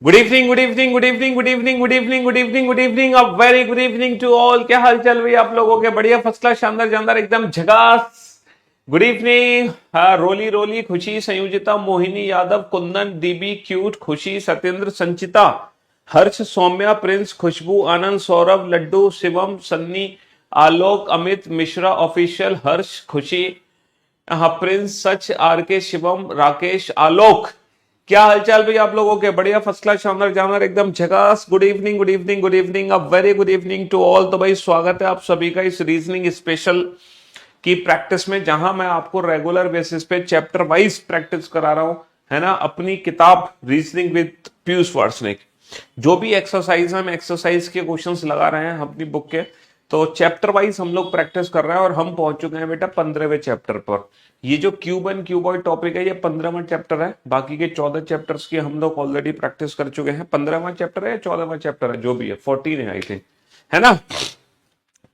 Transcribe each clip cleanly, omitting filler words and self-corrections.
Good evening good evening good evening good evening good evening good evening good evening a very good evening to all. क्या हाल चाल भाई आप लोगों के? बढ़िया, फर्स्ट क्लास, शानदार जानदार, एकदम झकास। Good evening. हाँ, रोली रोली, खुशी, संयोजिता, मोहिनी, यादव, कुंदन, दीबी, क्यूट, खुशी, सत्येंद्र, संचिता, हर्ष, सौम्या, प्रिंस, खुशबू, आनंद, सौरभ, लड्डू, शिवम, सन्नी, आलोक, अमित, मिश्रा, ऑफिशियल, हर्ष, खुशी, हाँ, प्रिंस, सच, आर के, शिवम, राकेश, आलोक। क्या हालचाल भाई आप लोगों के? बढ़िया, फर्स्ट क्लास, शानदार जानवर, एकदम झकास। Good evening good evening good evening, a very good evening to all. तो भाई स्वागत है आप सभी का इस रीजनिंग स्पेशल की प्रैक्टिस में, जहां मैं आपको रेगुलर बेसिस पे चैप्टर वाइज प्रैक्टिस करा रहा हूं, है ना, अपनी किताब रीजनिंग विद पीयूष वार्ष्णेय। जो भी एक्सरसाइज हम एक्सरसाइज के क्वेश्चंस लगा रहे हैं अपनी बुक के, तो चैप्टर वाइज हम लोग प्रैक्टिस कर रहे हैं और हम पहुंच चुके हैं बेटा 15वें चैप्टर पर। ये जो क्यूब एंड क्यूबॉइड टॉपिक है, ये 15वां चैप्टर है। बाकी के 14 चैप्टर्स की हम लोग ऑलरेडी प्रैक्टिस कर चुके हैं। 15वां चैप्टर है या 14वां चैप्टर है, जो भी है, 14 है आई थिंक, है ना।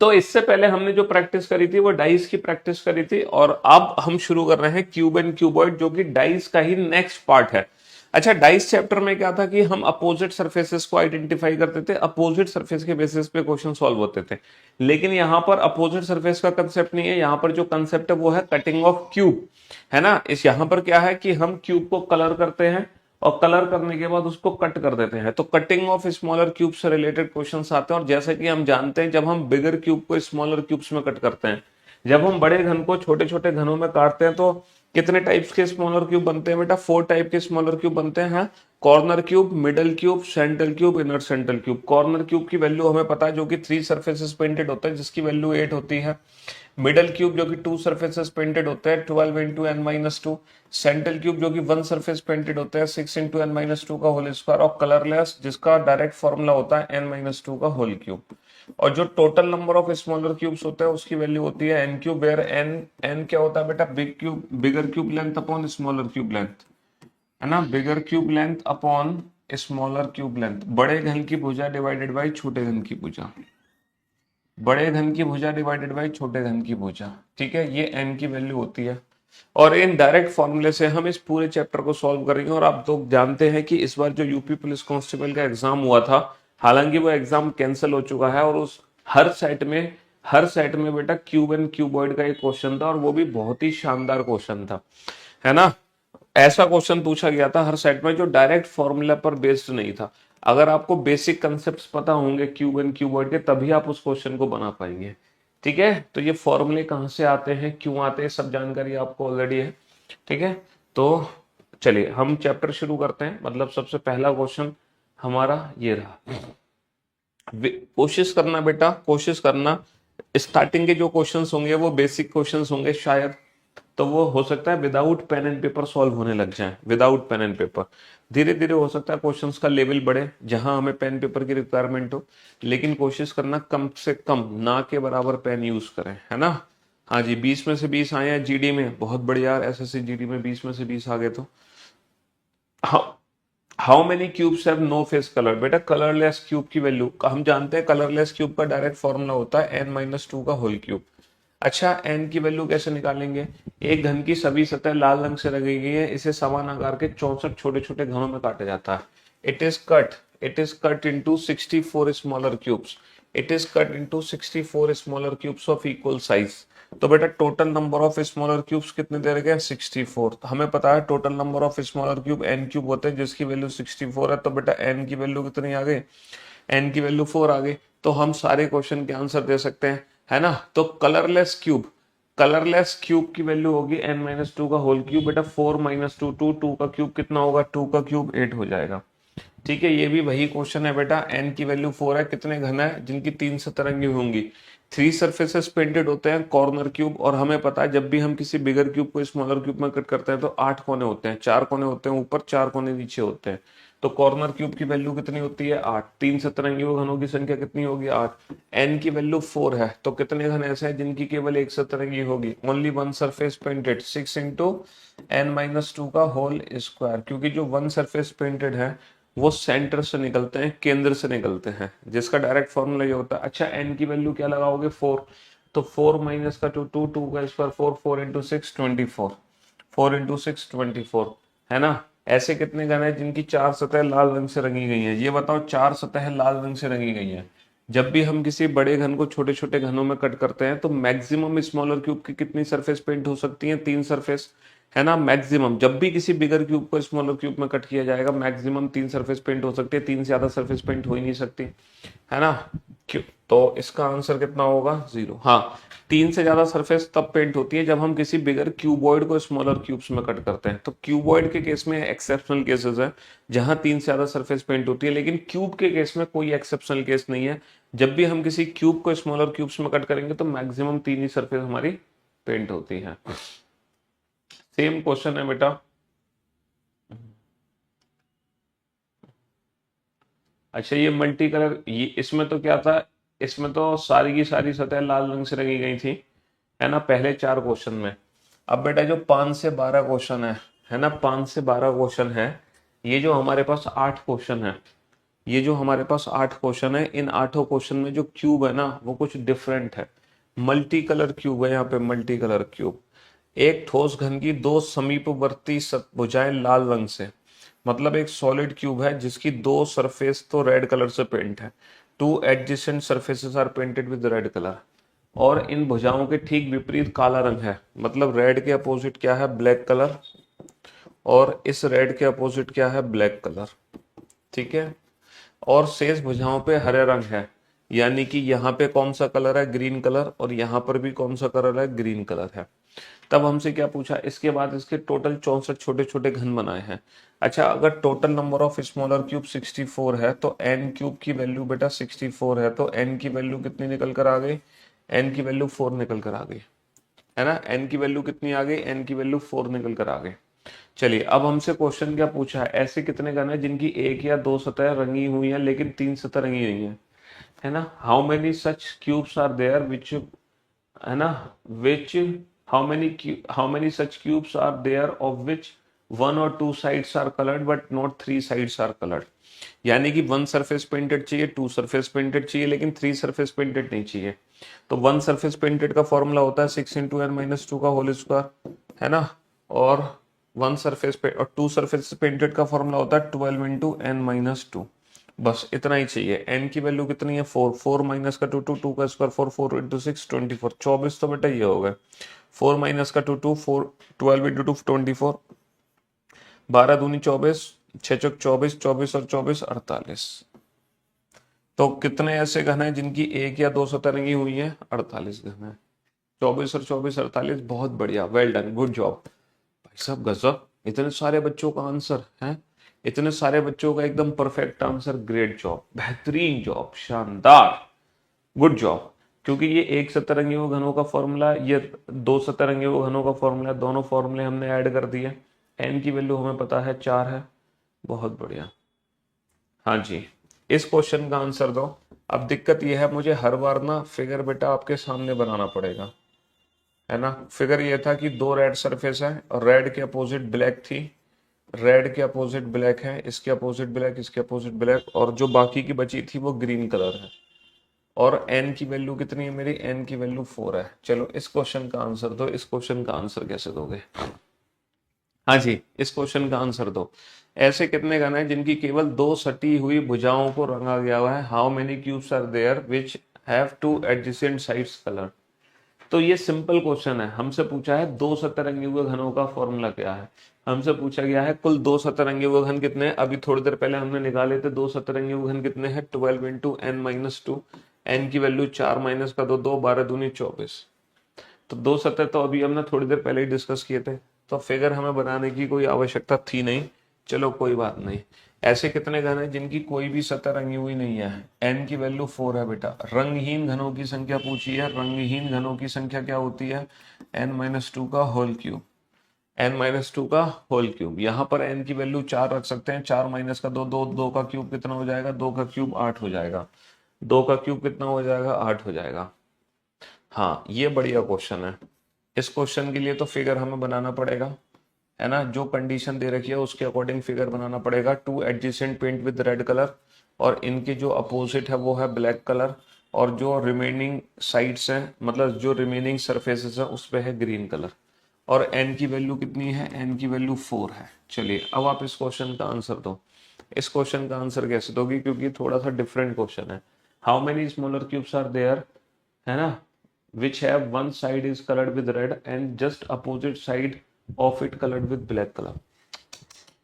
तो इससे पहले हमने जो प्रैक्टिस करी थी वो डाइस की प्रैक्टिस करी थी, और अब हम शुरू कर रहे हैं क्यूब एंड क्यूबॉइड, जो कि डाइस का ही नेक्स्ट पार्ट है। अच्छा, डाइस चैप्टर में क्या था कि हम अपोजिट सरफेसेस को आइडेंटिफाई करते थे, अपोजिट सरफेस के बेसिस पे क्वेश्चन सॉल्व होते थे। लेकिन यहाँ पर अपोजिट सरफेस का कंसेप्ट नहीं है, यहाँ पर जो कंसेप्ट है वो है कटिंग ऑफ क्यूब, है ना। इस यहाँ पर क्या है कि हम क्यूब को कलर करते हैं और कलर करने के बाद उसको कट कर देते हैं, तो कटिंग ऑफ स्मॉलर क्यूब से रिलेटेड क्वेश्चंस आते हैं। और जैसे कि हम जानते हैं, जब हम बिगर क्यूब को स्मॉलर क्यूब्स में कट करते हैं, जब हम बड़े घन को छोटे छोटे घनों में काटते हैं, तो कितने टाइप्स के स्मॉलर क्यूब बनते हैं बेटा? 4 टाइप के स्मॉलर क्यूब बनते हैं। Corner cube, middle cube, central cube, inner central cube. Corner cube की वैल्यू हमें पता है, जो कि 3 सरफेसेस पेंटेड होता है, जिसकी वैल्यू 8 होती है। मिडल क्यूब जो कि 2 सरफेसेस पेंटेड होते हैं, 12 into N minus two. Central cube जो कि 1 सरफेस पेंटेड होता है, 6 इंटू एन माइनस टू का होल स्क्वायर। और कलरलेस, जिसका डायरेक्ट फॉर्मूला होता है एन माइनस टू का होल क्यूब। और जो total number of smaller cubes होते हैं उसकी वैल्यू होती है N cube, where N N क्या होता है बेटा? Big cube, bigger cube length upon smaller cube length, है ना। बिगर cube length upon smaller cube length. बड़े घन की भुजा डिवाइडेड बाई छोटे घन की भुजा, बड़े घन की भुजा डिवाइडेड बाई छोटे घन की भुजा, ठीक है। ये एन की वैल्यू होती है। और इन डायरेक्ट फॉर्मूले से हम इस पूरे चैप्टर को सॉल्व करेंगे। और आप तो जानते हैं कि इस बार जो यूपी पुलिस कांस्टेबल का एग्जाम हुआ था, हालांकि वो एग्जाम कैंसिल हो चुका है, और उस हर सेट में बेटा क्यूब एंड क्यूबॉइड का एक क्वेश्चन था, और वो भी बहुत ही शानदार क्वेश्चन था, है ना। ऐसा क्वेश्चन पूछा गया था हर सेट में जो डायरेक्ट फॉर्मूला पर बेस्ड नहीं था। अगर आपको बेसिक कंसेप्ट पता होंगे क्यूब एंड क्यूबॉइड के, तभी आप उस क्वेश्चन को बना पाएंगे, ठीक है। तो ये फॉर्मूले कहाँ से आते हैं, क्यों आते हैं, सब जानकारी आपको ऑलरेडी है, ठीक है। तो चलिए हम चैप्टर शुरू करते हैं। मतलब सबसे पहला क्वेश्चन हमारा ये रहा। कोशिश करना बेटा, कोशिश करना, स्टार्टिंग के जो क्वेश्चंस होंगे वो बेसिक क्वेश्चंस होंगे शायद, तो वो हो सकता है without pen and paper solve होने लग जाए, विदाउट पेन एंड पेपर। धीरे धीरे हो सकता है क्वेश्चंस का लेवल बढ़े, जहां हमें पेन पेपर की रिक्वायरमेंट हो, लेकिन कोशिश करना कम से कम ना के बराबर पेन यूज करें, है ना। हाँ जी, 20 में से 20 आए हैं जीडी में, बहुत बढ़िया। एसएससी जीडी में 20 में से 20 आ गए। तो how many cubes have no face colour? बेटा कलरलेस क्यूब की वैल्यू हम जानते हैं, कलरलेस क्यूब का डायरेक्ट फॉर्मूला होता है एन माइनस टू का होल क्यूब। अच्छा, एन की वैल्यू कैसे निकालेंगे? एक घन की सभी सतह लाल रंग से रंगी गई है, इसे समान आकार के 64 छोटे छोटे घनों में काटा जाता है। It is cut into 64 smaller cubes. It is cut into 64 smaller cubes of equal size. तो बेटा total number of smaller cubes कितने दे रखे हैं? 64। तो हमें पता है total number of smaller cube N cube होते हैं, जिसकी वैल्यू 64 है। तो बेटा एन की वैल्यू कितनी आ गई? एन की वैल्यू 4 आ गई। तो हम सारे क्वेश्चन के आंसर दे सकते हैं, है ना। तो कलरलेस क्यूब की वैल्यू होगी एन माइनस टू का होल क्यूब। बेटा 4 माइनस टू, टू का क्यूब कितना होगा? 2 का क्यूब 8 हो जाएगा, ठीक है। ये भी वही क्वेश्चन है बेटा। एन की वैल्यू 4 है, कितने घन है जिनकी 3 सतरंगी होंगी? 3 सरफेसेस पेंटेड होते हैं कॉर्नर क्यूब। और हमें पता है जब भी हम किसी बिगर क्यूब को स्मॉलर क्यूब में कट करते हैं तो 8 कोने होते हैं, 4 कोने होते हैं ऊपर, 4 कोने नीचे होते हैं। तो कॉर्नर क्यूब की वैल्यू कितनी होती है? 8। 3 सतरंगी घनों की संख्या कितनी होगी? 8। एन की वैल्यू 4 है, तो कितने घन ऐसे हैं जिनकी केवल एक सतरंगी होगी? Only 1 surface painted, 6 into N minus two का होल स्क्वायर। क्योंकि जो 1 सरफेस पेंटेड है वो सेंटर से निकलते हैं, केंद्र से निकलते हैं, जिसका डायरेक्ट फॉर्मूला ये होता है। अच्छा, एन की वैल्यू क्या लगाओगे? 4। तो 4 माइनस का 2, 2 का स्क्वायर 4, 4 इंटू 6 24, 4 इंटू 6 24, है ना। ऐसे कितने घन है जिनकी 4 सतह लाल रंग से रंगी गई हैं? ये बताओ, 4 सतह लाल रंग से रंगी गई हैं। जब भी हम किसी बड़े घन को छोटे छोटे घनों में कट करते हैं तो मैक्सिमम स्मॉलर क्यूब की कितनी सरफेस पेंट हो सकती है? 3 सरफेस, है ना। मैक्सिमम जब भी किसी बिगर क्यूब को स्मॉलर क्यूब में कट किया जाएगा मैक्सिमम 3 सरफेस पेंट हो सकती है, 3 से ज्यादा सरफेस पेंट हो ही नहीं सकती, है ना। क्यों? तो इसका आंसर कितना होगा? 0। हाँ, 3 से ज्यादा सरफेस तब पेंट होती है जब हम किसी बिगर क्यूबॉइड को स्मॉलर क्यूब्स में कट करते हैं। तो क्यूबॉइड के केस में एक्सेप्शनल केसेस है जहां 3 से ज्यादा सरफेस पेंट होती है, लेकिन क्यूब के केस में कोई एक्सेप्शनल केस नहीं है। जब भी हम किसी क्यूब को स्मॉलर क्यूब्स में कट करेंगे तो मैक्सिमम 3 ही सरफेस हमारी पेंट होती है। सेम क्वेश्चन है बेटा। अच्छा, ये मल्टी कलर, ये इसमें तो क्या था, इसमें तो सारी की सारी सतह लाल रंग से रंगी गई थी, है ना, पहले 4 क्वेश्चन में। अब बेटा जो 5 से 12 क्वेश्चन है ना, 5 से 12 क्वेश्चन है, ये जो हमारे पास 8 क्वेश्चन है, ये जो हमारे पास 8 क्वेश्चन है, इन 8 क्वेश्चन में जो क्यूब है ना वो कुछ डिफरेंट है। मल्टी कलर क्यूब है यहाँ पे, मल्टी कलर क्यूब। एक ठोस घन की 2 समीपवर्ती भुजाएं लाल रंग से, मतलब एक सॉलिड क्यूब है जिसकी 2 सरफेस तो रेड कलर से पेंट है। 2 adjacent surfaces are painted with red colour. और इन भुजाओं के ठीक विपरीत काला रंग है, मतलब रेड के अपोजिट क्या है? Black colour. और इस रेड के अपोजिट क्या है? Black colour. ठीक है। और शेष भुजाओं पे हरे रंग है, यानी कि यहाँ पे कौन सा कलर है? Green colour. और यहाँ पर भी कौन सा कलर है? ग्रीन कलर है। तब हमसे क्या पूछा? इसके बाद इसके टोटल 64 छोटे छोटे घन बनाए हैं। अच्छा, अगर total number of smaller cube 64 है तो एन क्यूब की वैल्यू बेटा 64 है, तो एन की वैल्यू कितनी निकल कर आ गई? एन की वैल्यू 4 निकल कर आ गई, है ना। एन की वैल्यू कितनी आ गई? एन की वैल्यू 4 निकल कर आ गई। चलिए, अब हमसे क्वेश्चन क्या पूछा है? ऐसे कितने घन है जिनकी 1 या 2 सतह रंगी हुई है लेकिन 3 सतह रंगी नहीं है ना। How many such cubes are there which, है ना, which, how many such cubes are there of which 1 और 2 sides are coloured but not 3 sides are coloured. यानी कि 1 सरफेस पेंटेड चाहिए, 2 सरफेस पेंटेड चाहिए, लेकिन 3 सरफेस पेंटेड नहीं चाहिए। तो 1 सरफेस पेंटेड का फॉर्मूला होता है 6 इंटू एन माइनस 2 का होल स्क्वायर, है ना। और 1 सरफेस पे और 2 सरफेस पेंटेड का फॉर्मूला होता है 12 इंटू एन माइनस 2। बस इतना ही चाहिए। एन की वैल्यू कितनी है? 4। 4 माइनस का 2 2, 2 का स्क्वायर 4, 4 इंटू 6 24। 24 तो बेटा ये हो गए। 4 माइनस का 2 2, 4, 12 इंटू 2 24, 12 दूनी 24, 6 चौक 24, 24 और 24 48। तो कितने ऐसे घन हैं जिनकी 1 या 2 सतह रंगी हुई है? 48 घन है। 24 और 24 48। बहुत बढ़िया, वेल डन, गुड जॉब भाई साहब, गजब। इतने सारे बच्चों का आंसर है, इतने सारे बच्चों का एकदम परफेक्ट आंसर। ग्रेट जॉब, बेहतरीन जॉब, शानदार, गुड जॉब। क्योंकि ये 1 सतरंगी हुए घनों का फॉर्मूला, ये 2 सतरंगी हुए घनों का फॉर्मूला, दोनों फॉर्मूले हमने ऐड कर दिए। एन की वैल्यू हमें पता है 4 है। बहुत बढ़िया। हाँ जी, इस क्वेश्चन का आंसर दो। अब दिक्कत यह है, मुझे हर बार ना फिगर बेटा आपके सामने बनाना पड़ेगा, है ना। फिगर ये था कि 2 रेड सरफेस है और रेड के अपोजिट ब्लैक थी, रेड के अपोजिट ब्लैक है, इसके अपोजिट ब्लैक, इसके अपोजिट ब्लैक, और जो बाकी की बची थी वो ग्रीन कलर है। और n की वैल्यू कितनी है मेरी? n की वैल्यू 4 है। चलो इस क्वेश्चन का आंसर दो। इस क्वेश्चन का आंसर कैसे दोगे? हाँ जी, इस क्वेश्चन का आंसर दो। ऐसे कितने घन हैं जिनकी केवल 2 सटी हुई भुजाओं को रंगा गया हुआ है? How many cubes are there which have 2 adjacent sides colour. तो ये सिंपल क्वेश्चन है। हमसे पूछा है 2 सतरंगी हुए घनों का फॉर्मूला क्या है। हमसे पूछा गया है कुल 2 सतरंगी हुए घन कितने हैं। अभी थोड़ी देर पहले हमने निकाले थे 2 सतरंगी हुए घन कितने हैं? 12 इंटू एन माइनस 2। एन की वैल्यू 4 माइनस का 2, 2 12 दूनी 24। तो 2 सतह तो अभी हमने थोड़ी देर पहले ही डिस्कस किए थे, तो फिगर हमें बनाने की कोई आवश्यकता थी नहीं। चलो कोई बात नहीं। ऐसे कितने घन हैं जिनकी कोई भी सतह रंगी हुई नहीं है? एन की वैल्यू 4 है बेटा। रंगहीन घनों की संख्या पूछी है। रंगहीन घनों की संख्या क्या होती है? एन माइनस 2 का होल क्यूब। एन माइनस 2 का होल क्यूब। यहाँ पर एन की वैल्यू 4 रख सकते हैं। 4 माइनस का 2, 2, 2 का क्यूब कितना हो जाएगा? 2 का क्यूब 8 हो जाएगा। 2 का क्यूब कितना हो जाएगा? 8 हो जाएगा। हाँ, ये बढ़िया क्वेश्चन है। इस क्वेश्चन के लिए तो फिगर हमें बनाना पड़ेगा, है ना। जो कंडीशन दे रखी है उसके अकॉर्डिंग फिगर बनाना पड़ेगा। 2 adjacent paint with red colour, और इनके जो अपोजिट है वो है ब्लैक कलर, और जो रिमेनिंग साइड्स हैं, मतलब जो रिमेनिंग सरफेसेस हैं उस पे है ग्रीन कलर। और एन की वैल्यू कितनी है, एन की वैल्यू 4 है। चलिए अब आप इस क्वेश्चन का आंसर दो। इस क्वेश्चन का आंसर कैसे दोगी, क्योंकि थोड़ा सा डिफरेंट क्वेश्चन है। How many smaller cubes are there, है ना, which have one side is colored with red and just opposite side of it colored with black color।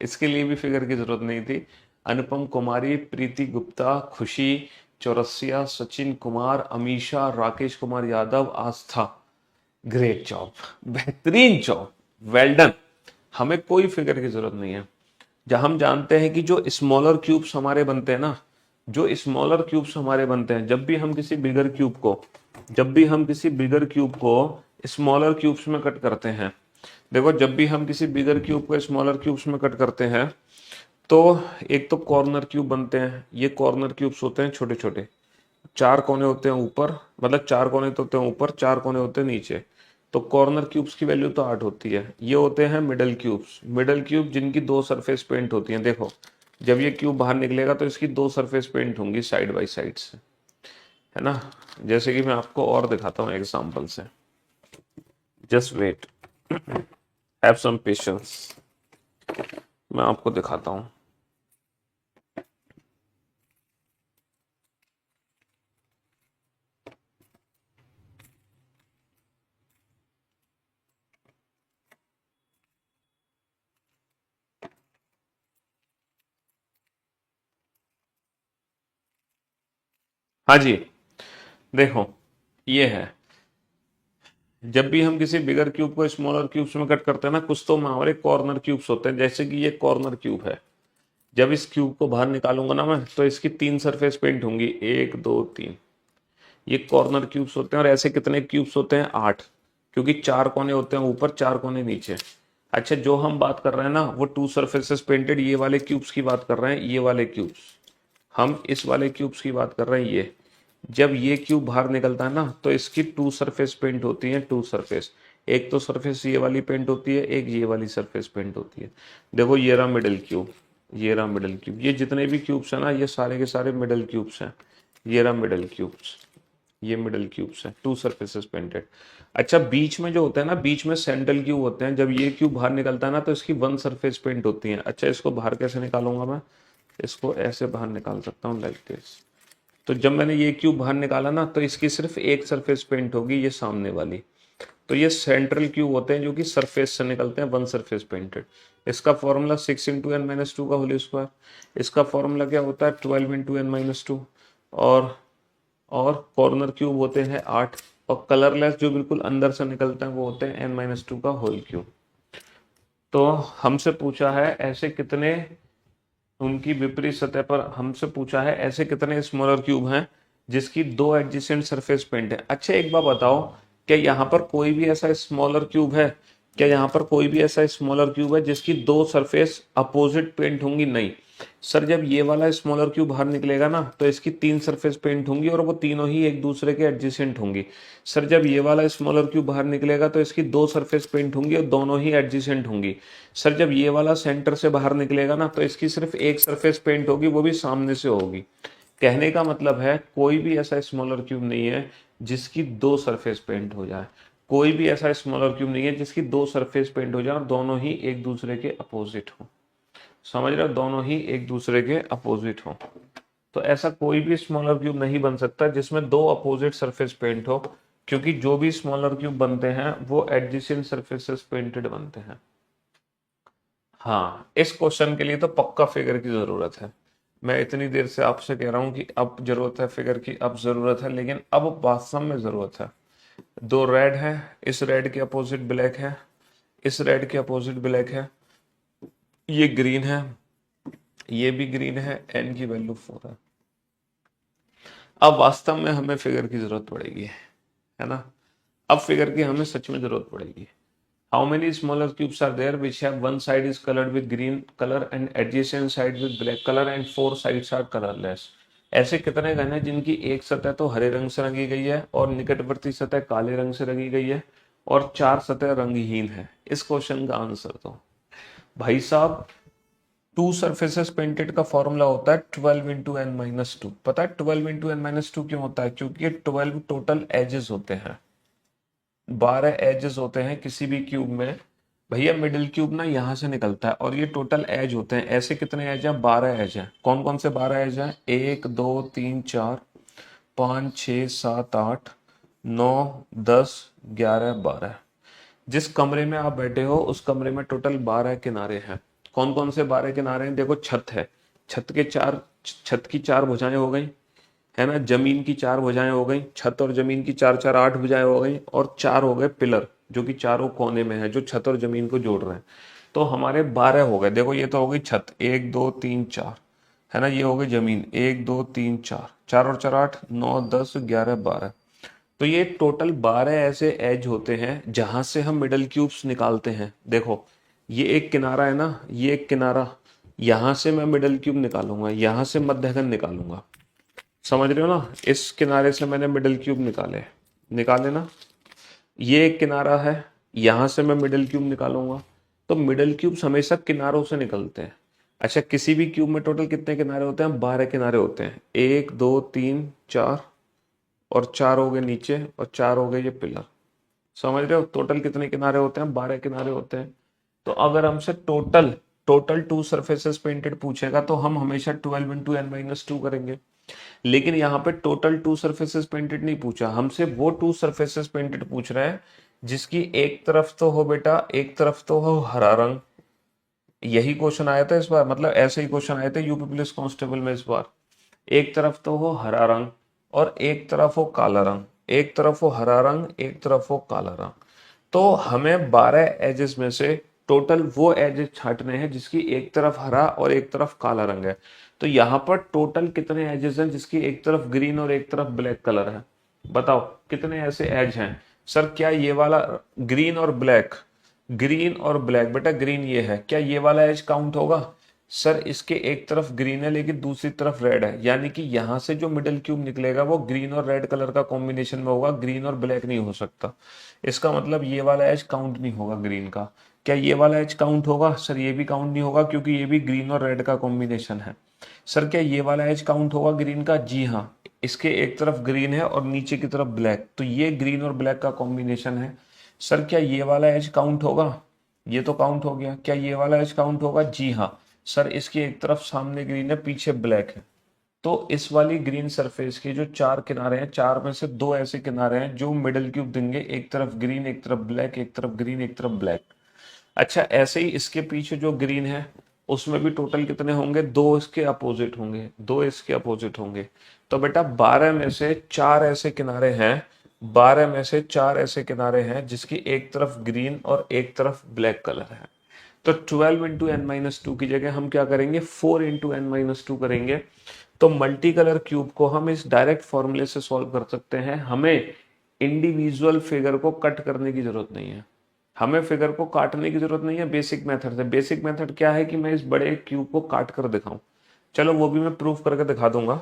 इसके लिए भी फिगर की जरूरत नहीं थी। अनुपम कुमारी, प्रीति गुप्ता, खुशी चौरसिया, सचिन कुमार, अमीशा, राकेश कुमार यादव, आस्था। ग्रेट जॉब, बेहतरीन जॉब, वेल डन। हमें कोई फिगर की जरूरत नहीं है। जब हम जानते हैं कि जो स्मॉलर क्यूब्स हमारे बनते हैं ना, जो स्मॉलर क्यूब्स हमारे बनते हैं, जब भी हम किसी बिगर क्यूब को, जब भी हम किसी बिगर क्यूब को स्मॉलर क्यूब्स में कट करते हैं, देखो जब भी हम किसी बिगर क्यूब को स्मॉलर क्यूब्स में कट करते हैं तो एक तो कॉर्नर क्यूब बनते हैं। ये कॉर्नर क्यूब्स होते हैं छोटे छोटे, 4 कोने होते हैं ऊपर, मतलब 4 कोने तो होते हैं ऊपर, 4 कोने होते हैं नीचे। तो कॉर्नर क्यूब्स की वैल्यू तो 8 होती है। ये होते हैं मिडल क्यूब्स, मिडल क्यूब जिनकी 2 सरफेस पेंट होती हैं। देखो जब ये क्यूब बाहर निकलेगा तो इसकी 2 सरफेस पेंट होंगी साइड बाई साइड से, है ना। जैसे कि मैं आपको और दिखाता हूँ एग्जाम्पल से, just wait, have some patience, मैं आपको दिखाता हूँ। हाँ जी, देखो ये है, जब भी हम किसी बिगर क्यूब को स्मॉलर क्यूब्स में कट करते हैं ना, कुछ तो हमारे कॉर्नर क्यूब्स होते हैं। जैसे कि ये कॉर्नर क्यूब है, जब इस क्यूब को बाहर निकालूंगा ना मैं, तो इसकी 3 सरफेस पेंट होंगी, 1 2 3। ये कॉर्नर क्यूब्स होते हैं। और ऐसे कितने क्यूब्स होते हैं, 8, क्योंकि 4 कोने होते हैं ऊपर, 4 कोने नीचे। अच्छा, जो हम बात कर रहे हैं ना, वो 2 सरफेसेस पेंटेड ये वाले क्यूब्स की बात कर रहे हैं। ये वाले क्यूब्स, हम इस वाले क्यूब्स की बात कर रहे हैं। ये जब ये क्यूब बाहर निकलता है ना, तो इसकी 2 सरफेस पेंट होती है, 2 सरफेस। एक तो सरफेस ये वाली पेंट होती है, एक ये वाली सरफेस पेंट होती है। देखो ये रहा मिडिल क्यूब, ये रहा मिडिल क्यूब। ये जितने भी क्यूब्स हैं ना, ये सारे के सारे मिडिल क्यूब्स हैं। ये रहा मिडिल क्यूब्स, ये मिडिल क्यूब्स हैं, 2 सरफेसेस पेंटेड। अच्छा, बीच में जो होता है ना, बीच में सेंट्रल क्यूब होते हैं। जब ये क्यूब बाहर निकलता है ना, तो इसकी 1 सरफेस पेंट होती है। अच्छा, इसको बाहर कैसे निकालूंगा मैं, इसको ऐसे बाहर निकाल सकता हूँ, लाइक दिस। तो जब मैंने ये क्यूब बाहर निकाला ना, तो इसकी सिर्फ एक सरफेस पेंट होगी, ये सामने वाली। तो ये सेंट्रल क्यूब होते हैं जो कि सरफेस से निकलते हैं, 1 सरफेस पेंटेड। इसका formula 6 into N minus two का होल स्क्वायर। इसका फॉर्मूला क्या होता है, 12 इंटू एन माइनस टू। और कॉर्नर क्यूब होते हैं 8, और कलरलेस जो बिल्कुल अंदर से निकलते हैं वो होते हैं एन माइनस टू का होल क्यूब। तो हमसे पूछा है ऐसे कितने, उनकी विपरीत सतह पर हमसे पूछा है ऐसे कितने स्मॉलर क्यूब हैं जिसकी 2 एडजेसेंट सरफेस पेंट है। अच्छा एक बात बताओ, क्या यहाँ पर कोई भी ऐसा स्मॉलर क्यूब है, क्या यहाँ पर कोई भी ऐसा स्मॉलर क्यूब है जिसकी 2 सरफेस अपोजिट पेंट होंगी? नहीं सर, जब ये वाला स्मॉलर क्यूब बाहर निकलेगा ना, तो इसकी 3 सरफेस पेंट होंगी और वो तीनों ही एक दूसरे के एडजेसेंट होंगी। सर जब ये वाला स्मॉलर क्यूब बाहर निकलेगा तो इसकी 2 सरफेस पेंट होंगी और दोनों ही एडजेसेंट होंगी। सर जब ये वाला सेंटर से बाहर निकलेगा ना, तो इसकी सिर्फ एक सरफेस पेंट होगी, वो भी सामने से होगी। कहने का मतलब है कोई भी ऐसा स्मॉलर क्यूब नहीं है जिसकी 2 सरफेस पेंट हो जाए। कोई भी ऐसा स्मॉलर क्यूब नहीं है जिसकी 2 सरफेस पेंट हो जाए और दोनों ही एक दूसरे के अपोजिट हो। समझ रहे हो, दोनों ही एक दूसरे के अपोजिट हो। तो ऐसा कोई भी स्मॉलर क्यूब नहीं बन सकता जिसमें 2 अपोजिट सरफेस पेंट हो, क्योंकि जो भी स्मॉलर क्यूब बनते हैं वो एडजेसेंट सरफेसेस पेंटेड बनते हैं। हाँ, इस क्वेश्चन के लिए तो पक्का फिगर की जरूरत है। मैं इतनी देर से आपसे कह रहा हूं कि अब जरूरत है फिगर की, अब जरूरत है, लेकिन अब वास्तव में जरूरत है। 2 रेड है, इस रेड के अपोजिट ब्लैक है, इस रेड के अपोजिट ब्लैक है, ये ग्रीन है, ये भी ग्रीन है, एन की वैल्यू 4 है। अब वास्तव में हमें फिगर की जरूरत पड़ेगी, है ना। अब फिगर की हमें सच में जरूरत पड़ेगी। How many smaller cubes are there which have one side is coloured with green colour and adjacent side with black colour and 4 sides are colourless. ऐसे कितने घन हैं जिनकी एक सतह तो हरे रंग से रंगी गई है और निकटवर्ती सतह काले रंग से रंगी गई है और 4 सतह रंगहीन है? इस क्वेश्चन का आंसर दो भाई साहब। 2 सरफेसेस पेंटेड का फॉर्मूला होता है 12 इंटू एन माइनस टू। पता है 12 इंटू एन माइनस टू क्यों होता है? क्योंकि 12 टोटल एजेस होते हैं। 12 एजेस होते हैं किसी भी क्यूब में भैया। मिडिल क्यूब ना यहाँ से निकलता है और ये टोटल एज होते हैं। ऐसे कितने एज हैं? 12 एज हैं। कौन कौन से 12 एज हैं? 1 2 3 4 5 6 7 8 9 10 11 12। जिस कमरे में आप बैठे हो उस कमरे में टोटल 12 किनारे हैं। कौन कौन से 12 किनारे हैं? देखो, छत है, छत की 4 भुजाएं हो गई, है ना। जमीन की 4 भुजाएं हो गई, छत और जमीन की 4 4 8 भुजाएं हो गई, और 4 हो गए पिलर जो कि चारों कोने में है, जो छत और जमीन को जोड़ रहे हैं। तो हमारे 12 हो गए। देखो, ये तो हो गई छत, 1 2 3 4, है ना। ये हो गई जमीन, 1 2 3 4, 4 और 4 8, 9 10 11 12। तो ये टोटल 12 ऐसे एज होते हैं जहां से हम मिडल क्यूब्स निकालते हैं। देखो, ये एक किनारा है ना, ये एक किनारा, यहां से मैं मिडल क्यूब निकालूंगा, यहां से मध्यगन निकालूंगा। समझ रहे हो ना? इस किनारे से मैंने मिडल क्यूब निकाले ना। ये एक किनारा है, यहां से मैं मिडल क्यूब निकालूंगा। तो मिडल क्यूब्स हमेशा किनारों से निकलते हैं। अच्छा, किसी भी क्यूब में टोटल कितने किनारे होते हैं? 12 किनारे होते हैं। 1 2 3 4, और 4 हो गए नीचे, और 4 हो गए ये पिलर। समझ रहे हो? टोटल कितने किनारे होते हैं? 12 किनारे होते हैं। तो अगर हमसे टोटल टोटल 2 सरफेसेस पेंटेड पूछेगा तो हम हमेशा 12 इंटू एन माइनस 2 करेंगे। लेकिन यहाँ पे टोटल 2 सरफेसेस पेंटेड नहीं पूछा हमसे, वो 2 सरफेसेस पेंटेड पूछ रहा है जिसकी एक तरफ तो हो बेटा, एक तरफ तो हो हरा रंग। यही क्वेश्चन आया था इस बार, मतलब ऐसे ही क्वेश्चन आए थे यूपी पुलिस कांस्टेबल में इस बार। एक तरफ तो हो हरा रंग और एक तरफ हो काला रंग, एक तरफ हो हरा रंग, एक तरफ हो काला रंग। तो हमें 12 एजेस में से टोटल वो एजेस छांटने हैं जिसकी एक तरफ हरा और एक तरफ काला रंग है। तो यहाँ पर टोटल कितने एजेस हैं जिसकी एक तरफ ग्रीन और एक तरफ ब्लैक कलर है? बताओ कितने ऐसे एज हैं? सर क्या ये वाला ग्रीन और ब्लैक, ग्रीन और ब्लैक, बेटा ग्रीन ये है, क्या ये वाला एज काउंट होगा? सर इसके एक तरफ ग्रीन है लेकिन दूसरी तरफ रेड है, यानी कि यहां से जो मिडिल क्यूब निकलेगा वो ग्रीन और रेड कलर का कॉम्बिनेशन में होगा, ग्रीन और ब्लैक नहीं हो सकता। इसका मतलब ये वाला एज काउंट नहीं होगा ग्रीन का। क्या ये वाला एज काउंट होगा? सर ये भी काउंट नहीं होगा क्योंकि ये भी ग्रीन और रेड का कॉम्बिनेशन है। सर क्या ये वाला एज काउंट होगा ग्रीन का? जी हाँ, इसके एक तरफ ग्रीन है और नीचे की तरफ ब्लैक, तो ये ग्रीन और ब्लैक का कॉम्बिनेशन है। सर क्या ये वाला एज काउंट होगा? ये तो काउंट हो गया। क्या ये वाला एज काउंट होगा? जी हाँ। सर इसकी एक तरफ सामने ग्रीन है, पीछे ब्लैक है। तो इस वाली ग्रीन सरफेस के जो 4 किनारे हैं, 4 में से 2 ऐसे किनारे हैं जो मिडिल क्यूब देंगे, एक तरफ ग्रीन एक तरफ ब्लैक, एक तरफ ग्रीन एक तरफ ब्लैक। अच्छा, ऐसे ही इसके पीछे जो ग्रीन है उसमें भी टोटल कितने होंगे? 2 इसके अपोजिट होंगे, 2 इसके अपोजिट होंगे। तो बेटा 12 में से 4 ऐसे किनारे हैं, 12 में से 4 ऐसे किनारे हैं जिसकी एक तरफ ग्रीन और एक तरफ ब्लैक कलर है। तो 12 इंटू एन माइनस टू की जगह हम क्या करेंगे? 4 इंटू एन माइनस टू करेंगे। तो मल्टी कलर क्यूब को हम इस डायरेक्ट फॉर्मूले से सॉल्व कर सकते हैं। हमें इंडिविजुअल फिगर को कट करने की जरूरत नहीं है, हमें फिगर को काटने की जरूरत नहीं है बेसिक मेथड से। बेसिक मेथड क्या है कि मैं इस बड़े क्यूब को काट कर दिखाऊं। चलो वो भी मैं प्रूफ करके दिखा दूंगा।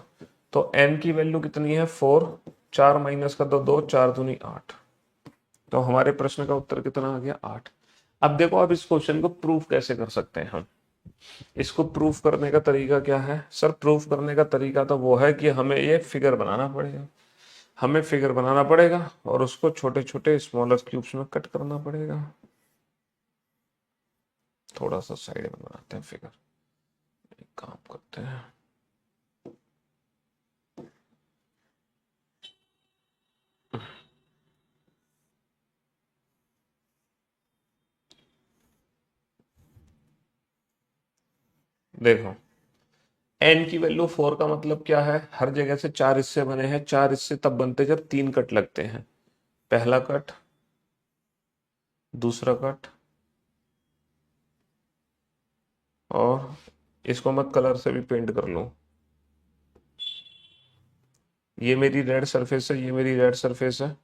तो n की वैल्यू कितनी है? 4, 4 माइनस कर दो 2, 4 दूनी 8। तो हमारे प्रश्न का उत्तर कितना आ गया? 8। अब देखो, अब इस क्वेश्चन को प्रूफ कैसे कर सकते हैं हम। इसको प्रूफ करने का तरीका क्या है? सर प्रूफ करने का तरीका तो वो है कि हमें ये फिगर बनाना पड़ेगा, हमें फिगर बनाना पड़ेगा और उसको छोटे छोटे स्मॉलर क्यूब्स में कट करना पड़ेगा। थोड़ा सा साइड में बनाते हैं फिगर, एक काम करते हैं। देखो, n की वैल्यू 4 का मतलब क्या है? हर जगह से 4 हिस्से बने हैं। 4 हिस्से तब बनते जब 3 कट लगते हैं। पहला कट, दूसरा कट, और इसको मैं कलर से भी पेंट कर लूं। ये मेरी रेड सरफेस है, ये मेरी रेड सरफेस है,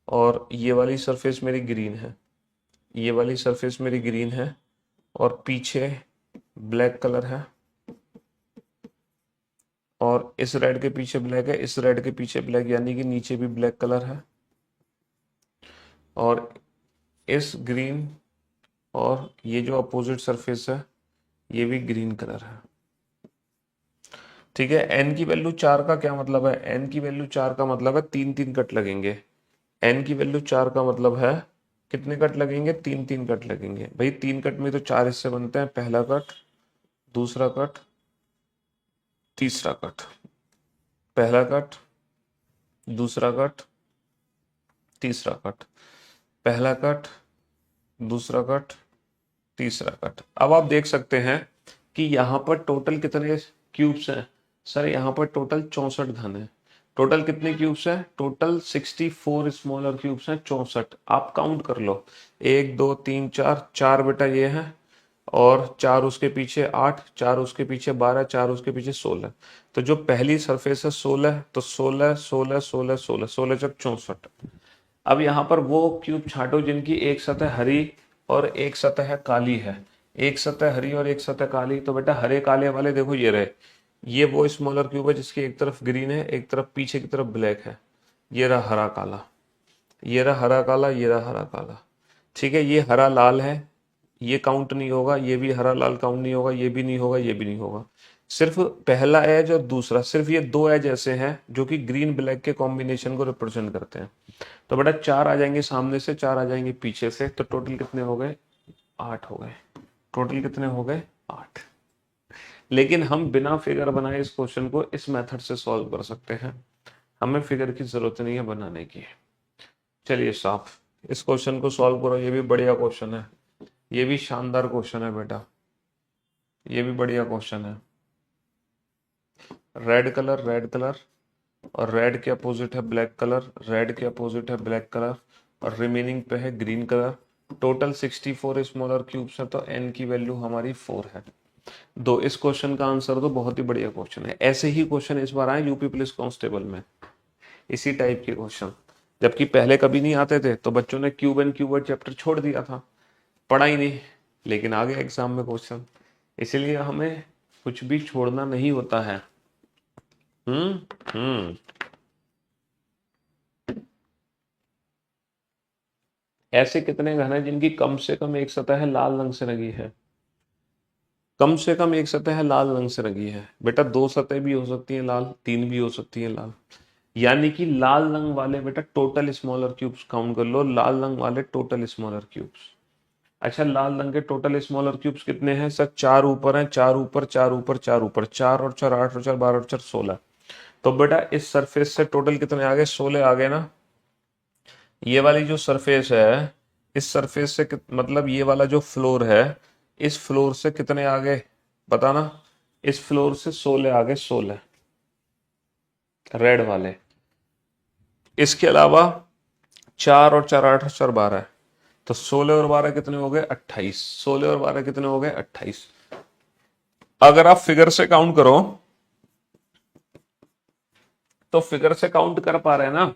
और ये वाली सरफेस मेरी ग्रीन है, ये वाली सरफेस मेरी ग्रीन है, और पीछे ब्लैक कलर है, और इस रेड के पीछे ब्लैक है, इस रेड के पीछे ब्लैक, यानी कि नीचे भी ब्लैक कलर है, और इस ग्रीन और ये जो अपोजिट सरफेस है ये भी ग्रीन कलर है। ठीक है। n की वैल्यू 4 का क्या मतलब है? n की वैल्यू 4 का मतलब है 3 3 कट लगेंगे। एन की वैल्यू 4 का मतलब है कितने कट लगेंगे, 3 कट लगेंगे भाई। 3 कट में तो 4 हिस्से बनते हैं, पहला कट, दूसरा कट, तीसरा कट। पहला कट, दूसरा कट, तीसरा कट, पहला कट, दूसरा कट, तीसरा कट। अब आप देख सकते हैं कि यहाँ पर टोटल कितने क्यूब्स हैं सर, यहाँ पर टोटल 64 घन है। टोटल कितने क्यूब्स हैं, टोटल 64 स्मॉलर क्यूब्स हैं, 64। आप काउंट कर लो, 1 2 3 4, 4 बेटा ये है, और 4 उसके पीछे 8, 4 उसके पीछे 12, 4 उसके पीछे 16। तो जो पहली सरफेस है 16, तो 16 16 16 16 16 चक 64। अब यहाँ पर वो क्यूब छांटो जिनकी एक सतह हरी और एक सतह काली है। एक सतह हरी और एक सतह काली, तो बेटा हरे काले वाले देखो ये रहे, ये वो स्मॉलर क्यूब है जिसकी एक तरफ ग्रीन है, एक तरफ पीछे की तरफ ब्लैक है। ये रहा हरा काला, ये रहा हरा काला, ये रहा हरा काला। ठीक है, ये हरा लाल है, ये काउंट नहीं होगा, ये भी हरा लाल काउंट नहीं होगा, ये भी नहीं होगा, ये भी नहीं होगा। सिर्फ पहला एज और दूसरा, सिर्फ ये दो एज ऐसे हैं जो कि ग्रीन ब्लैक के कॉम्बिनेशन को रिप्रेजेंट करते हैं। तो बेटा 4 आ जाएंगे सामने से, 4 आ जाएंगे पीछे से, तो टोटल कितने हो गए, 8 हो गए। टोटल कितने हो गए, 8। लेकिन हम बिना फिगर बनाए इस क्वेश्चन को इस मेथड से सॉल्व कर सकते हैं, हमें फिगर की जरूरत नहीं है बनाने की। चलिए साहब, इस क्वेश्चन को सॉल्व करो, ये भी बढ़िया क्वेश्चन है, ये भी शानदार क्वेश्चन है बेटा, ये भी बढ़िया क्वेश्चन है। रेड कलर, रेड कलर, और रेड के अपोजिट है ब्लैक कलर, रेड के अपोजिट है ब्लैक कलर, और रिमेनिंग पे है green colour. Total 64 smaller cubes है, तो n की वैल्यू हमारी 4 है। दो, इस क्वेश्चन का आंसर तो बहुत ही बढ़िया क्वेश्चन है। ऐसे ही क्वेश्चन इस बार आए यूपी पुलिस कांस्टेबल में, इसी टाइप के क्वेश्चन, जबकि पहले कभी नहीं आते थे, तो बच्चों ने क्यूब एंड क्यूबर्ड चैप्टर छोड़ दिया था, पढ़ा ही नहीं, लेकिन आ गया एग्जाम में क्वेश्चन। इसीलिए हमें कुछ भी छोड़ना नहीं होता है। हम्म। ऐसे कितने घन हैं जिनकी कम से कम एक सतह लाल रंग से रंगी है, कम से कम एक सतह लाल रंग से रंगी है। बेटा 2 सतह भी हो सकती है लाल, 3 भी हो सकती है लाल। यानी कि लाल रंग वाले बेटा टोटल स्मॉलर क्यूब्स काउंट कर लो, लाल रंग वाले टोटल स्मॉलर क्यूब्स। अच्छा, लाल रंग के टोटल स्मॉलर क्यूब्स कितने हैं सर, 4 ऊपर हैं, 4 ऊपर, 4 ऊपर, 4 ऊपर, 4 और 4 8 और 4 12 और 4 16। तो बेटा इस सरफेस से टोटल कितने आ गए, 16 आ गए ना। ये वाली जो सरफेस है, इस सरफेस से मतलब ये वाला जो फ्लोर है, इस फ्लोर से कितने आ गए बताना, इस फ्लोर से 16 आ गए, 16 रेड वाले। इसके अलावा 4 और 4 8 और 4 12 है, तो 16 और 12 कितने हो गए, 28। 16 और 12 कितने हो गए, 28। अगर आप फिगर से काउंट करो तो फिगर से काउंट कर पा रहे हैं ना।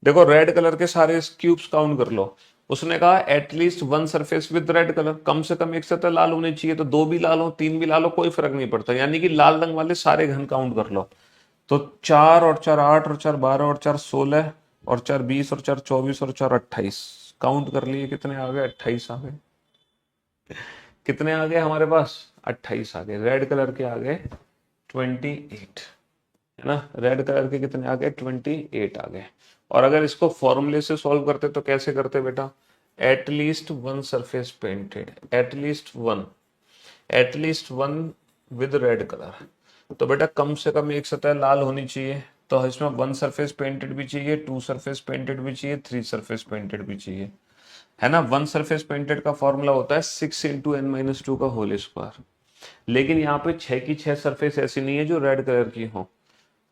देखो रेड कलर के सारे क्यूब्स काउंट कर लो, उसने कहा at least one surface with red colour, कम से कम एक सतह लाल होनी चाहिए, तो 2 भी लाल हो, 3 भी लाल हो, कोई फर्क नहीं पड़ता, यानी कि लाल रंग वाले सारे घन काउंट कर लो। तो 4 और 4 8 और 4 12 और 4 16 और 4 20 और 4 24 और 4 28, काउंट कर लिए कितने आ गए, 28 आ गए। कितने आ गए हमारे पास, 28 आ गए। रेड कलर के आ गए 28, है ना, रेड कलर के कितने आ गए, 28 आ गए। और अगर इसको फॉर्मूले से सॉल्व करते तो कैसे करते बेटा, at least one surface painted, at least one with red colour. तो बेटा कम से कम एक सतह लाल होनी चाहिए, तो इसमें 1 सरफेस पेंटेड भी चाहिए, 2 सरफेस पेंटेड भी चाहिए, 3 सरफेस पेंटेड भी चाहिए, है ना। 1 सरफेस पेंटेड का फॉर्मूला होता है 6 इंटू एन माइनस टू का होल स्क्वायर। लेकिन यहाँ पे 6 की 6 सरफेस ऐसी नहीं है जो रेड कलर की हो,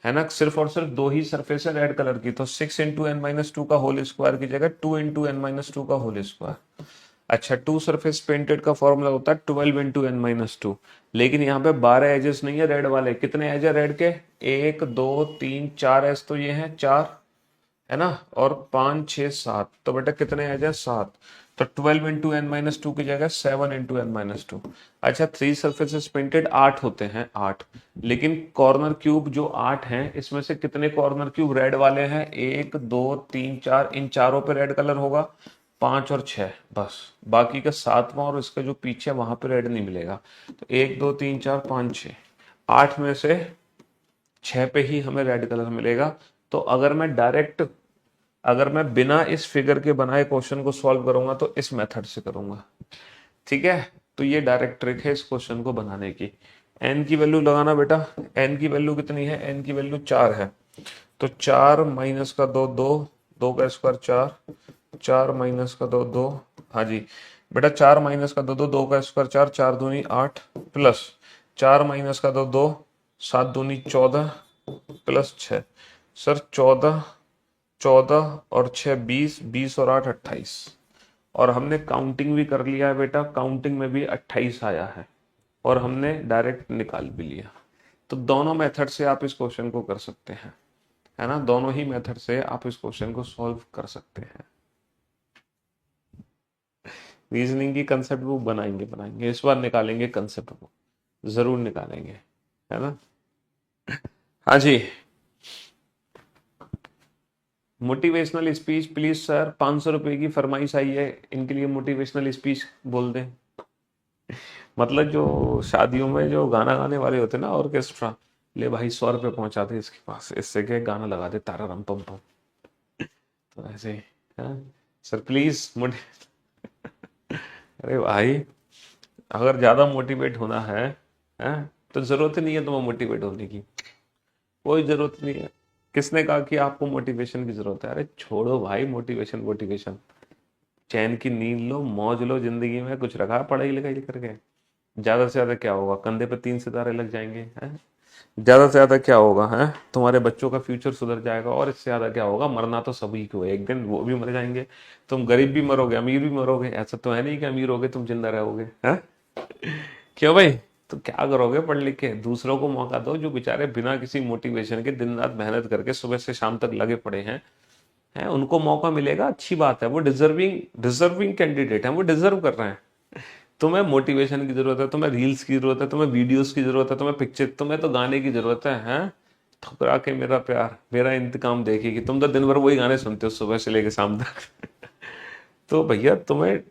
है ना, सिर्फ और सिर्फ 2 ही सरफेस है रेड कलर की, तो 6 इंटू एन माइनस टू का होल स्क्वायर की जगह 2 इंटू एन माइनस टू का होल स्क्वायर। अच्छा, 2 सरफेस पेंटेड का फॉर्मूला होता है 12 इंटू एन माइनस टू, लेकिन यहाँ पे 12 एजेस नहीं है रेड वाले। कितने एज है रेड के, 1 2 3 4 एज, तो ये हैं 4, है ना, और 5 6 7, तो बेटा कितने एज है, 7। तो 12 इंटू एन माइनस टू की जगह 7 इंटू एन माइनस टू। अच्छा, 3 सरफेसेस पेंटेड 8 होते हैं, 8, लेकिन कॉर्नर क्यूब जो 8 हैं, इसमें से कितने कॉर्नर क्यूब रेड वाले हैं, 1 2 3 4, इन चारों पे रेड कलर होगा, 5 और 6 बस, बाकी का 7वां और इसका जो पीछे वहां पे रेड नहीं मिलेगा। तो 1 2 3 4 5 6, 8 में से 6 पे ही हमें रेड कलर मिलेगा। तो अगर मैं डायरेक्ट अगर मैं बिना इस फिगर के बनाए क्वेश्चन को सॉल्व करूंगा तो इस मेथड से करूंगा, ठीक है। तो ये डायरेक्ट ट्रिक है इस क्वेश्चन को बनाने की। एन की वैल्यू लगाना बेटा, एन की वैल्यू कितनी है, एन की वैल्यू 4 है, तो 4 माइनस का 2 2, 2 का स्क्वायर 4, 4 माइनस का 2 2, हाँ जी बेटा 4 माइनस का 2 2, 2 का स्क्वायर 4, 4 दूनी 8, प्लस 4 माइनस का 2 2, 7 दूनी 14, प्लस 6, सर 14, 14 और 6 20, 20 और 8 28, और हमने काउंटिंग भी कर लिया है बेटा, काउंटिंग में भी 28 आया है, और हमने डायरेक्ट निकाल भी लिया। तो दोनों मेथड से आप इस क्वेश्चन को कर सकते हैं, है ना, दोनों ही मेथड से आप इस क्वेश्चन को सॉल्व कर सकते हैं। रीजनिंग की कंसेप्ट बुक बनाएंगे बनाएंगे इस बार निकालेंगे, कंसेप्ट बुक जरूर निकालेंगे, है ना। हाँ जी, मोटिवेशनल स्पीच प्लीज सर, 500 रुपए की फरमाइश आई है, इनके लिए मोटिवेशनल स्पीच बोल दें। मतलब जो शादियों में जो गाना गाने वाले होते हैं ना, ऑर्केस्ट्रा, ले भाई 100 रुपये पहुंचा दे इसके पास, इससे क्या गाना लगा दे तारा रम पम पम, तो ऐसे ही, हाँ? सर प्लीज अरे भाई, अगर ज्यादा मोटिवेट होना है, तो जरूरत ही नहीं है तुम्हें मोटिवेट होने की, कोई जरूरत नहीं है। किसने कहा कि आपको मोटिवेशन की जरूरत है, अरे छोड़ो भाई मोटिवेशन मोटिवेशन, चैन की नींद लो, मौज लो, जिंदगी में कुछ रखा है पढ़ाई लिखाई करके, ज्यादा से ज्यादा क्या होगा, कंधे पे 3 सितारे लग जाएंगे, हैं? ज्यादा से ज्यादा क्या होगा, है तुम्हारे बच्चों का फ्यूचर सुधर जाएगा, और इससे ज्यादा क्या होगा, मरना तो सभी को है, एक दिन वो भी मर जाएंगे, तुम गरीब भी मरोगे अमीर भी मरोगे, ऐसा तो है नहीं कि अमीर होगे तुम जिंदा रहोगे, हैं? क्यों भाई, तो क्या करोगे पढ़ लिख के, दूसरों को मौका दो जो बेचारे बिना किसी मोटिवेशन के दिन रात मेहनत करके सुबह से शाम तक लगे पड़े हैं, उनको मौका मिलेगा, अच्छी बात है, वो डिजर्विंग डिजर्विंग कैंडिडेट है, वो डिजर्व कर रहे हैं। तुम्हें मोटिवेशन की जरूरत है, तुम्हें रील्स की जरूरत है, तुम्हें वीडियोस की जरूरत है, तुम्हें पिक्चर, तुम्हें तो गाने की जरूरत है? ठुकरा के मेरा प्यार मेरा इंतकाम देखेगी, तुम तो दिन भर वही गाने सुनते हो सुबह से लेके शाम तक। तो भैया तुम्हें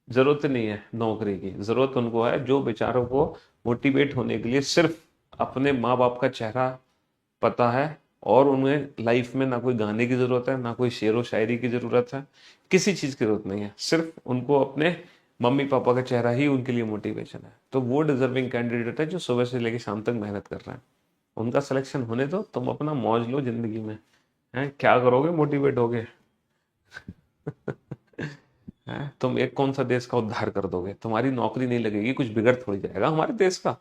जरूरत नहीं है नौकरी की, जरूरत उनको है जो बेचारों को मोटिवेट होने के लिए सिर्फ अपने माँ बाप का चेहरा पता है, और उन्हें लाइफ में ना कोई गाने की जरूरत है, ना कोई शेर व शायरी की जरूरत है, किसी चीज की जरूरत नहीं है, सिर्फ उनको अपने मम्मी पापा का चेहरा ही उनके लिए मोटिवेशन है। तो वो डिजर्विंग कैंडिडेट है जो सुबह से लेकर शाम तक मेहनत कर रहे हैं, उनका सिलेक्शन होने दो, तुम अपना मौज लो जिंदगी में, है क्या करोगे मोटिवेट होगे? है तुम एक कौन सा देश का उद्धार कर दोगे, तुम्हारी नौकरी नहीं लगेगी, कुछ बिगड़ थोड़ी जाएगा हमारे देश का,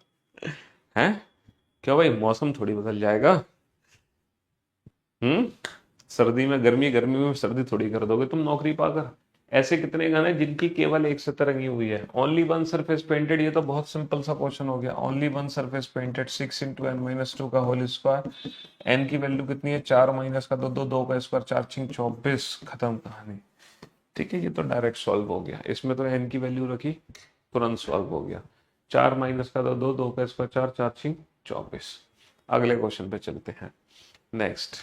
है क्यों भाई, मौसम थोड़ी बदल जाएगा, हम्म, सर्दी में गर्मी, गर्मी में सर्दी थोड़ी कर दोगे तुम नौकरी पाकर। ऐसे कितने गाने जिनकी केवल एक सतह रंगी हुई है, ओनली वन सरफेस पेंटेड, ये तो बहुत सिंपल सा क्वेश्चन हो गया, only one surface painted, 6 into N minus 2 का होल स्क्वायर, एन की वैल्यू कितनी है, 4 माइनस का 2 2, 2 का स्क्वायर 4 6 24, खत्म कहानी। ठीक है, ये तो डायरेक्ट सॉल्व हो गया, इसमें तो एन की वैल्यू रखी, तुरंत सॉल्व हो गया, 4 माइनस का 2 2, 2 का स्क्वायर 4 4 6 24। अगले क्वेश्चन पे चलते हैं, नेक्स्ट।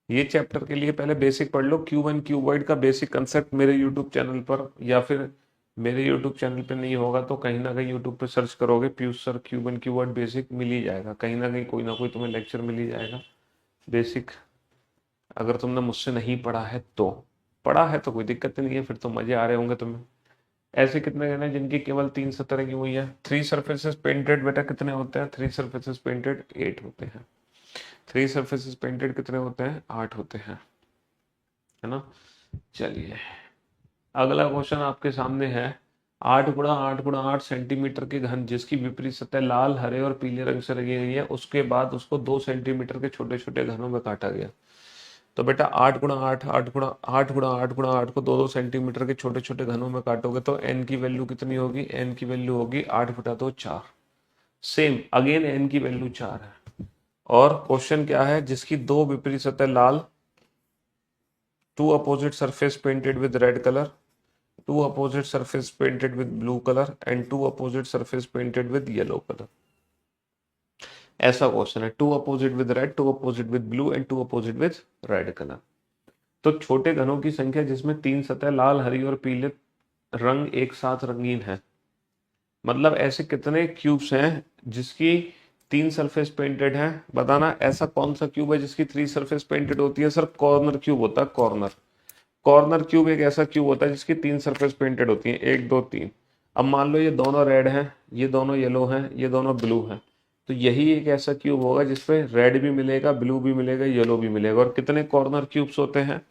ये चैप्टर के लिए पहले बेसिक पढ़ लो, क्यूब एंड क्यूबॉइड का बेसिक कंसेप्ट मेरे यूट्यूब चैनल पर, या फिर मेरे यूट्यूब चैनल पे नहीं होगा तो कहीं ना कहीं यूट्यूब पे सर्च करोगे Piyush sir cube and cuboid basic, मिल ही जाएगा, कहीं ना कहीं कोई ना कोई तुम्हें लेक्चर मिल ही जाएगा बेसिक। अगर तुमने मुझसे नहीं पढ़ा है तो, पढ़ा है तो कोई दिक्कत नहीं है, फिर तो मजे आ रहे होंगे तुम्हें। ऐसे कितने गण हैं जिनकी केवल 3 सतह की हुई है, 3 सरफेसेस पेंटेड बेटा कितने होते हैं, 3 सरफेसेस पेंटेड 8 होते हैं, 3 सरफेसेस पेंटेड कितने होते हैं, 8 होते हैं, है ना। चलिए अगला क्वेश्चन आपके सामने है, 8 × 8 × 8 सेंटीमीटर के घन जिसकी विपरीत सतह लाल हरे और पीले रंग से रंगी गई है, उसके बाद उसको 2 सेंटीमीटर के छोटे छोटे घनों में काटा गया। तो बेटा 8 × 8 8 × 8 को 2 2 सेंटीमीटर के छोटे छोटे घनों में काटोगे तो एन की वैल्यू कितनी होगी, एन की वैल्यू होगी 8 × 2 4। सेम अगेन एन की वैल्यू 4 है, और क्वेश्चन क्या है, जिसकी 2 विपरीत सतह लाल, 2 opposite surface painted with red colour, 2 opposite surface painted with blue colour and 2 opposite surface painted with yellow colour. ऐसा क्वेश्चन है, 2 opposite with red, 2 opposite with blue and 2 opposite with red colour. तो छोटे घनों की संख्या जिसमें 3 सतह लाल हरी और पीले रंग एक साथ रंगीन है, मतलब ऐसे कितने क्यूब्स हैं जिसकी 3 सरफेस पेंटेड है। बताना ऐसा कौन सा क्यूब है जिसकी 3 सरफेस पेंटेड होती है? सर कॉर्नर क्यूब होता है, कॉर्नर। कॉर्नर क्यूब एक ऐसा क्यूब होता है जिसकी 3 सरफेस पेंटेड होती है, 1 2 3। अब मान लो ये दोनों रेड हैं, ये दोनों येलो हैं, ये दोनों ब्लू हैं, तो यही एक ऐसा क्यूब होगा जिसपे रेड भी मिलेगा, ब्लू भी मिलेगा, येलो भी मिलेगा। और कितने कॉर्नर क्यूब्स होते हैं?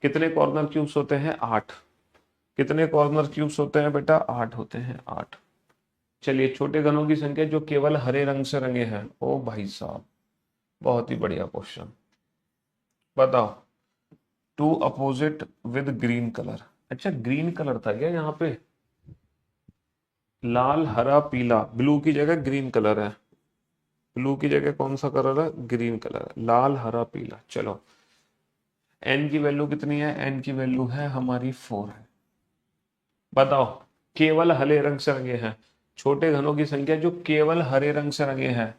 कितने कॉर्नर क्यूब्स होते हैं? 8। कितने कॉर्नर क्यूब्स होते हैं बेटा? 8 होते हैं, 8। चलिए, छोटे घनों की संख्या जो केवल हरे रंग से रंगे हैं। ओ भाई साहब, बहुत ही बढ़िया क्वेश्चन। बताओ। Two opposite with green colour. अच्छा, ग्रीन कलर था क्या यहाँ पे? लाल हरा पीला, ब्लू की जगह ग्रीन कलर है। ब्लू की जगह कौन सा कलर है? ग्रीन कलर है। लाल हरा पीला। चलो, एन की वैल्यू कितनी है? एन की वैल्यू है हमारी 4 है। बताओ, केवल हरे रंग से रंगे हैं। छोटे घनों की संख्या जो केवल हरे रंग से रंगे हैं,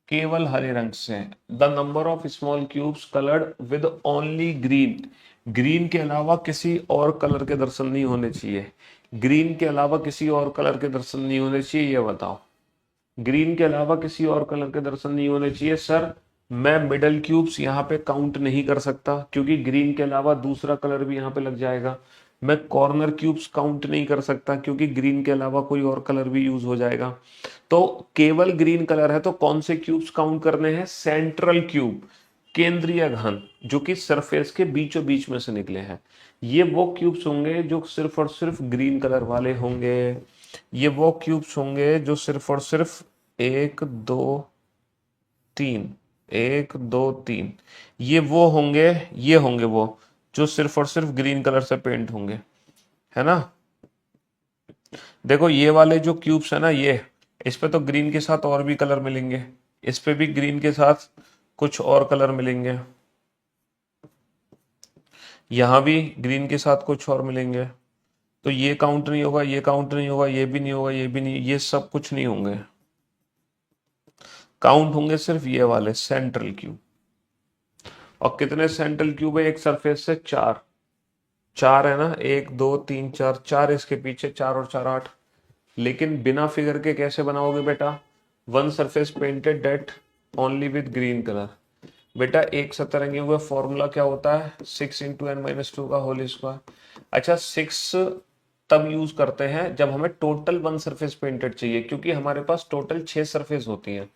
केवल हरे रंग से। The number of small cubes coloured with only green. Green के अलावा किसी और कलर के दर्शन नहीं होने चाहिए। ग्रीन के अलावा किसी और कलर के दर्शन नहीं होने चाहिए, ये बताओ। ग्रीन के अलावा किसी और कलर के दर्शन नहीं होने चाहिए। सर, मैं मिडल क्यूब्स यहाँ पे काउंट नहीं कर सकता क्योंकि ग्रीन के अलावा दूसरा कलर भी यहाँ पे लग जाएगा। मैं कॉर्नर क्यूब्स काउंट नहीं कर सकता क्योंकि ग्रीन के अलावा कोई और कलर भी यूज हो जाएगा। तो केवल ग्रीन कलर है, तो कौन से क्यूब्स काउंट करने हैं? सेंट्रल क्यूब, केंद्रीय घन, जो कि सरफेस के बीचों बीच में से निकले हैं। ये वो क्यूब्स होंगे जो सिर्फ और सिर्फ ग्रीन कलर वाले होंगे। ये वो क्यूब्स होंगे जो सिर्फ और सिर्फ 1 2 3, 1 2 3, ये वो होंगे, ये होंगे वो जो सिर्फ और सिर्फ ग्रीन कलर से पेंट होंगे, है ना। देखो, ये वाले जो क्यूब्स है ना, ये इस पे तो ग्रीन के साथ और भी कलर मिलेंगे, इस पे भी ग्रीन के साथ कुछ और कलर मिलेंगे, यहां भी ग्रीन के साथ कुछ और मिलेंगे। तो ये काउंट नहीं होगा, ये काउंट नहीं होगा, ये भी नहीं होगा, ये भी नहीं, ये सब कुछ नहीं होंगे। काउंट होंगे सिर्फ ये वाले सेंट्रल क्यूब। और कितने सेंट्रल क्यूब है एक सरफेस से? 4। 4 है ना, 1 2 3 4, 4 इसके पीछे, 4 और 4 8। लेकिन बिना फिगर के कैसे बनाओगे बेटा? One surface painted that only with green colour. बेटा, एक सतरंगी हुआ फॉर्मूला क्या होता है? 6 इंटू एन माइनस 2 का होल स्क्वायर। अच्छा, 6 तब यूज करते हैं जब हमें टोटल वन सरफेस पेंटेड चाहिए, क्योंकि हमारे पास टोटल 6 सरफेस होती हैं,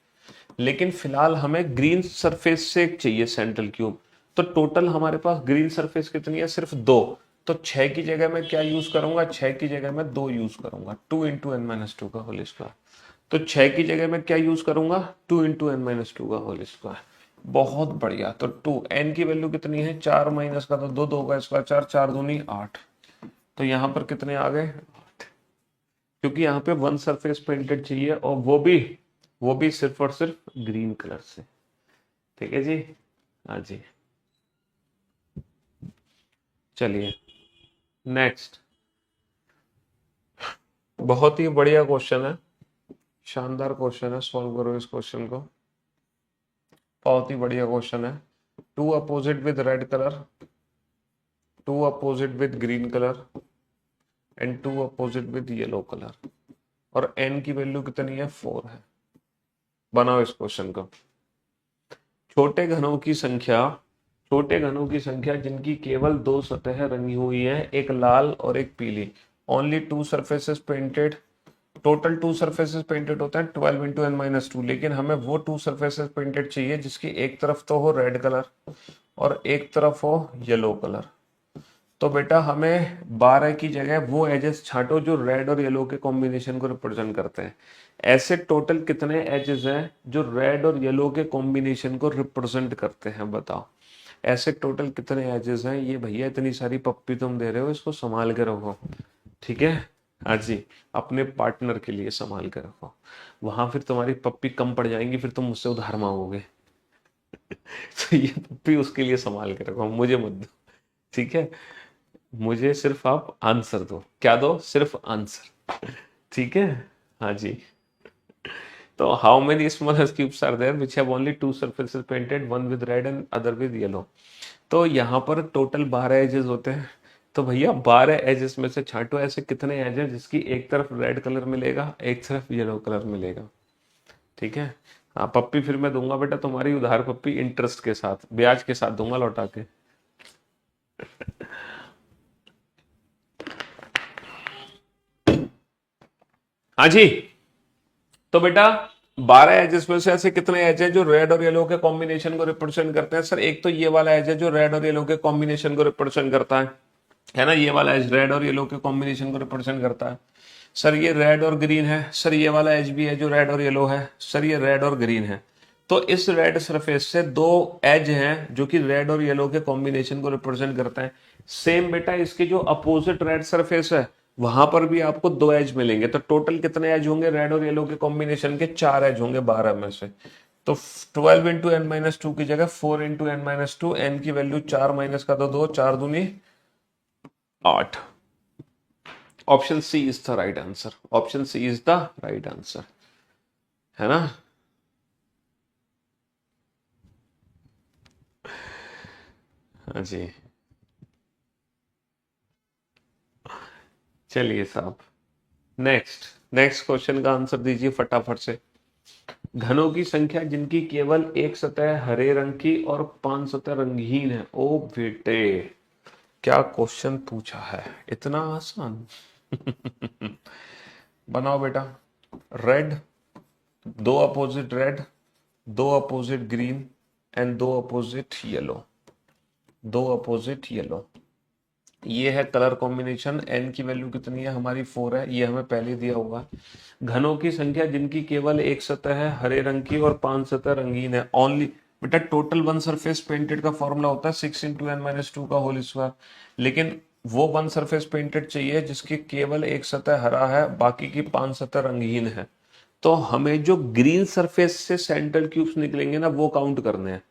लेकिन फिलहाल हमें ग्रीन सरफेस से चाहिए सेंट्रल क्यूब। तो टोटल हमारे पास ग्रीन सरफेस कितनी है? सिर्फ 2। तो 6 की जगह मैं क्या यूज करूंगा? 6 की जगह मैं 2 यूज करूंगा, 2 इंटू एन माइनस 2 का होल स्क्वायर। तो 6 की जगह मैं क्या यूज करूंगा? 2 इंटू एन माइनस 2 का होल स्क्वायर। बहुत बढ़िया। तो 2 एन की वैल्यू कितनी है? 4 माइनस का तो 2, 2 का स्क्वायर 4, 4 दूनी 8। तो यहां पर कितने आ गए? 8। क्योंकि यहाँ पे वन सरफेस पेंटेड चाहिए, और वो भी सिर्फ और सिर्फ ग्रीन कलर से। ठीक है जी, हाँ जी। चलिए नेक्स्ट। बहुत ही बढ़िया क्वेश्चन है, शानदार क्वेश्चन है, सॉल्व करो इस क्वेश्चन को। बहुत ही बढ़िया क्वेश्चन है। Two opposite with red colour, two opposite with green colour and two opposite with yellow colour, और एन की वैल्यू कितनी है? 4 है। बनाओ इस क्वेश्चन को। छोटे घनों की संख्या, छोटे घनों की संख्या जिनकी केवल 2 सतह रंगी हुई है, एक लाल और एक पीली। Only 2 surfaces painted. Total 2 surfaces painted होता है 12 इंटू एन माइनस 2, लेकिन हमें वो 2 सरफेसेस पेंटेड चाहिए जिसकी एक तरफ तो हो रेड कलर और एक तरफ हो येलो कलर। तो बेटा, हमें 12 की जगह वो एजेस छांटो जो रेड और येलो के कॉम्बिनेशन को रिप्रेजेंट करते हैं। ऐसे टोटल कितने एजेस हैं जो रेड और येलो के कॉम्बिनेशन को रिप्रेजेंट करते हैं? बताओ, ऐसे टोटल कितने एजेस हैं? ये भैया इतनी सारी पप्पी तुम दे रहे हो, इसको संभाल के रखो, ठीक है। हाँ जी, अपने पार्टनर के लिए संभाल के रखो, वहां फिर तुम्हारी पप्पी कम पड़ जाएंगी, फिर तुम मुझसे उधार मांगोगे। तो ये पप्पी उसके लिए संभाल के रखो, मुझे मत दो, ठीक है। मुझे सिर्फ आप आंसर दो। क्या दो? सिर्फ आंसर, ठीक है। हाँ जी। तो how many small cubes are there which have only 2 surfaces painted, one with red and other with yellow. तो यहाँ पर टोटल 12 एजेस होते हैं। तो भैया 12 एजेस में से छांटो ऐसे कितने एजेस जिसकी एक तरफ रेड कलर मिलेगा, एक तरफ येलो कलर मिलेगा, ठीक है। हाँ पप्पी फिर मैं दूंगा बेटा, तुम्हारी उधार पप्पी इंटरेस्ट के साथ, ब्याज के साथ दूंगा लौटा के। हाँ जी। तो बेटा 12 एजेस में से ऐसे कितने एज हैं जो रेड और येलो के कॉम्बिनेशन को रिप्रेजेंट करते हैं? सर एक तो ये वाला एज है जो रेड और येलो के कॉम्बिनेशन को रिप्रेजेंट करता है ना, ये वाला एज रेड और येलो के कॉम्बिनेशन को रिप्रेजेंट करता है। सर ये रेड और ग्रीन है। सर ये वाला एज भी है जो रेड और येलो है। सर ये रेड और ग्रीन है। तो इस रेड सरफेस से दो एज हैं जो कि रेड और येलो के कॉम्बिनेशन को रिप्रेजेंट करते हैं। सेम बेटा इसके जो अपोजिट रेड सरफेस है वहां पर भी आपको दो एज मिलेंगे। तो टोटल कितने एज होंगे रेड और येलो के कॉम्बिनेशन के? 4 एज होंगे 12 में से। तो 12 इंटू एन माइनस टू की जगह 4 into N minus two, n की वैल्यू 4 माइनस का तो 2, 4 दूनी 8। Option C is the right answer. Option C is the right answer, है ना। हाँ जी। चलिए साहब, नेक्स्ट नेक्स्ट क्वेश्चन का आंसर दीजिए फटाफट से। घनों की संख्या जिनकी केवल एक सतह हरे रंग की और 5 सतह रंगीन है। ओ बेटे, क्या क्वेश्चन पूछा है, इतना आसान। बनाओ बेटा। रेड, दो अपोजिट रेड, दो अपोजिट ग्रीन एंड दो अपोजिट येलो। दो अपोजिट येलो, ये है कलर कॉम्बिनेशन। एन की वैल्यू कितनी है हमारी? 4 है, ये हमें पहले दिया होगा। घनों की संख्या जिनकी केवल एक सतह है हरे रंग की और 5 सतह रंगीन है। ओनली बेटा टोटल वन सरफेस पेंटेड का फॉर्मूला होता है 6 इंटू एन माइनस टू का होल स्क्वायर। लेकिन वो वन सरफेस पेंटेड चाहिए जिसकी केवल एक सतह हरा है, बाकी की 5 सतह रंगीन है। तो हमें जो ग्रीन सरफेस से सेंट्रल क्यूब्स निकलेंगे ना वो काउंट करने हैं।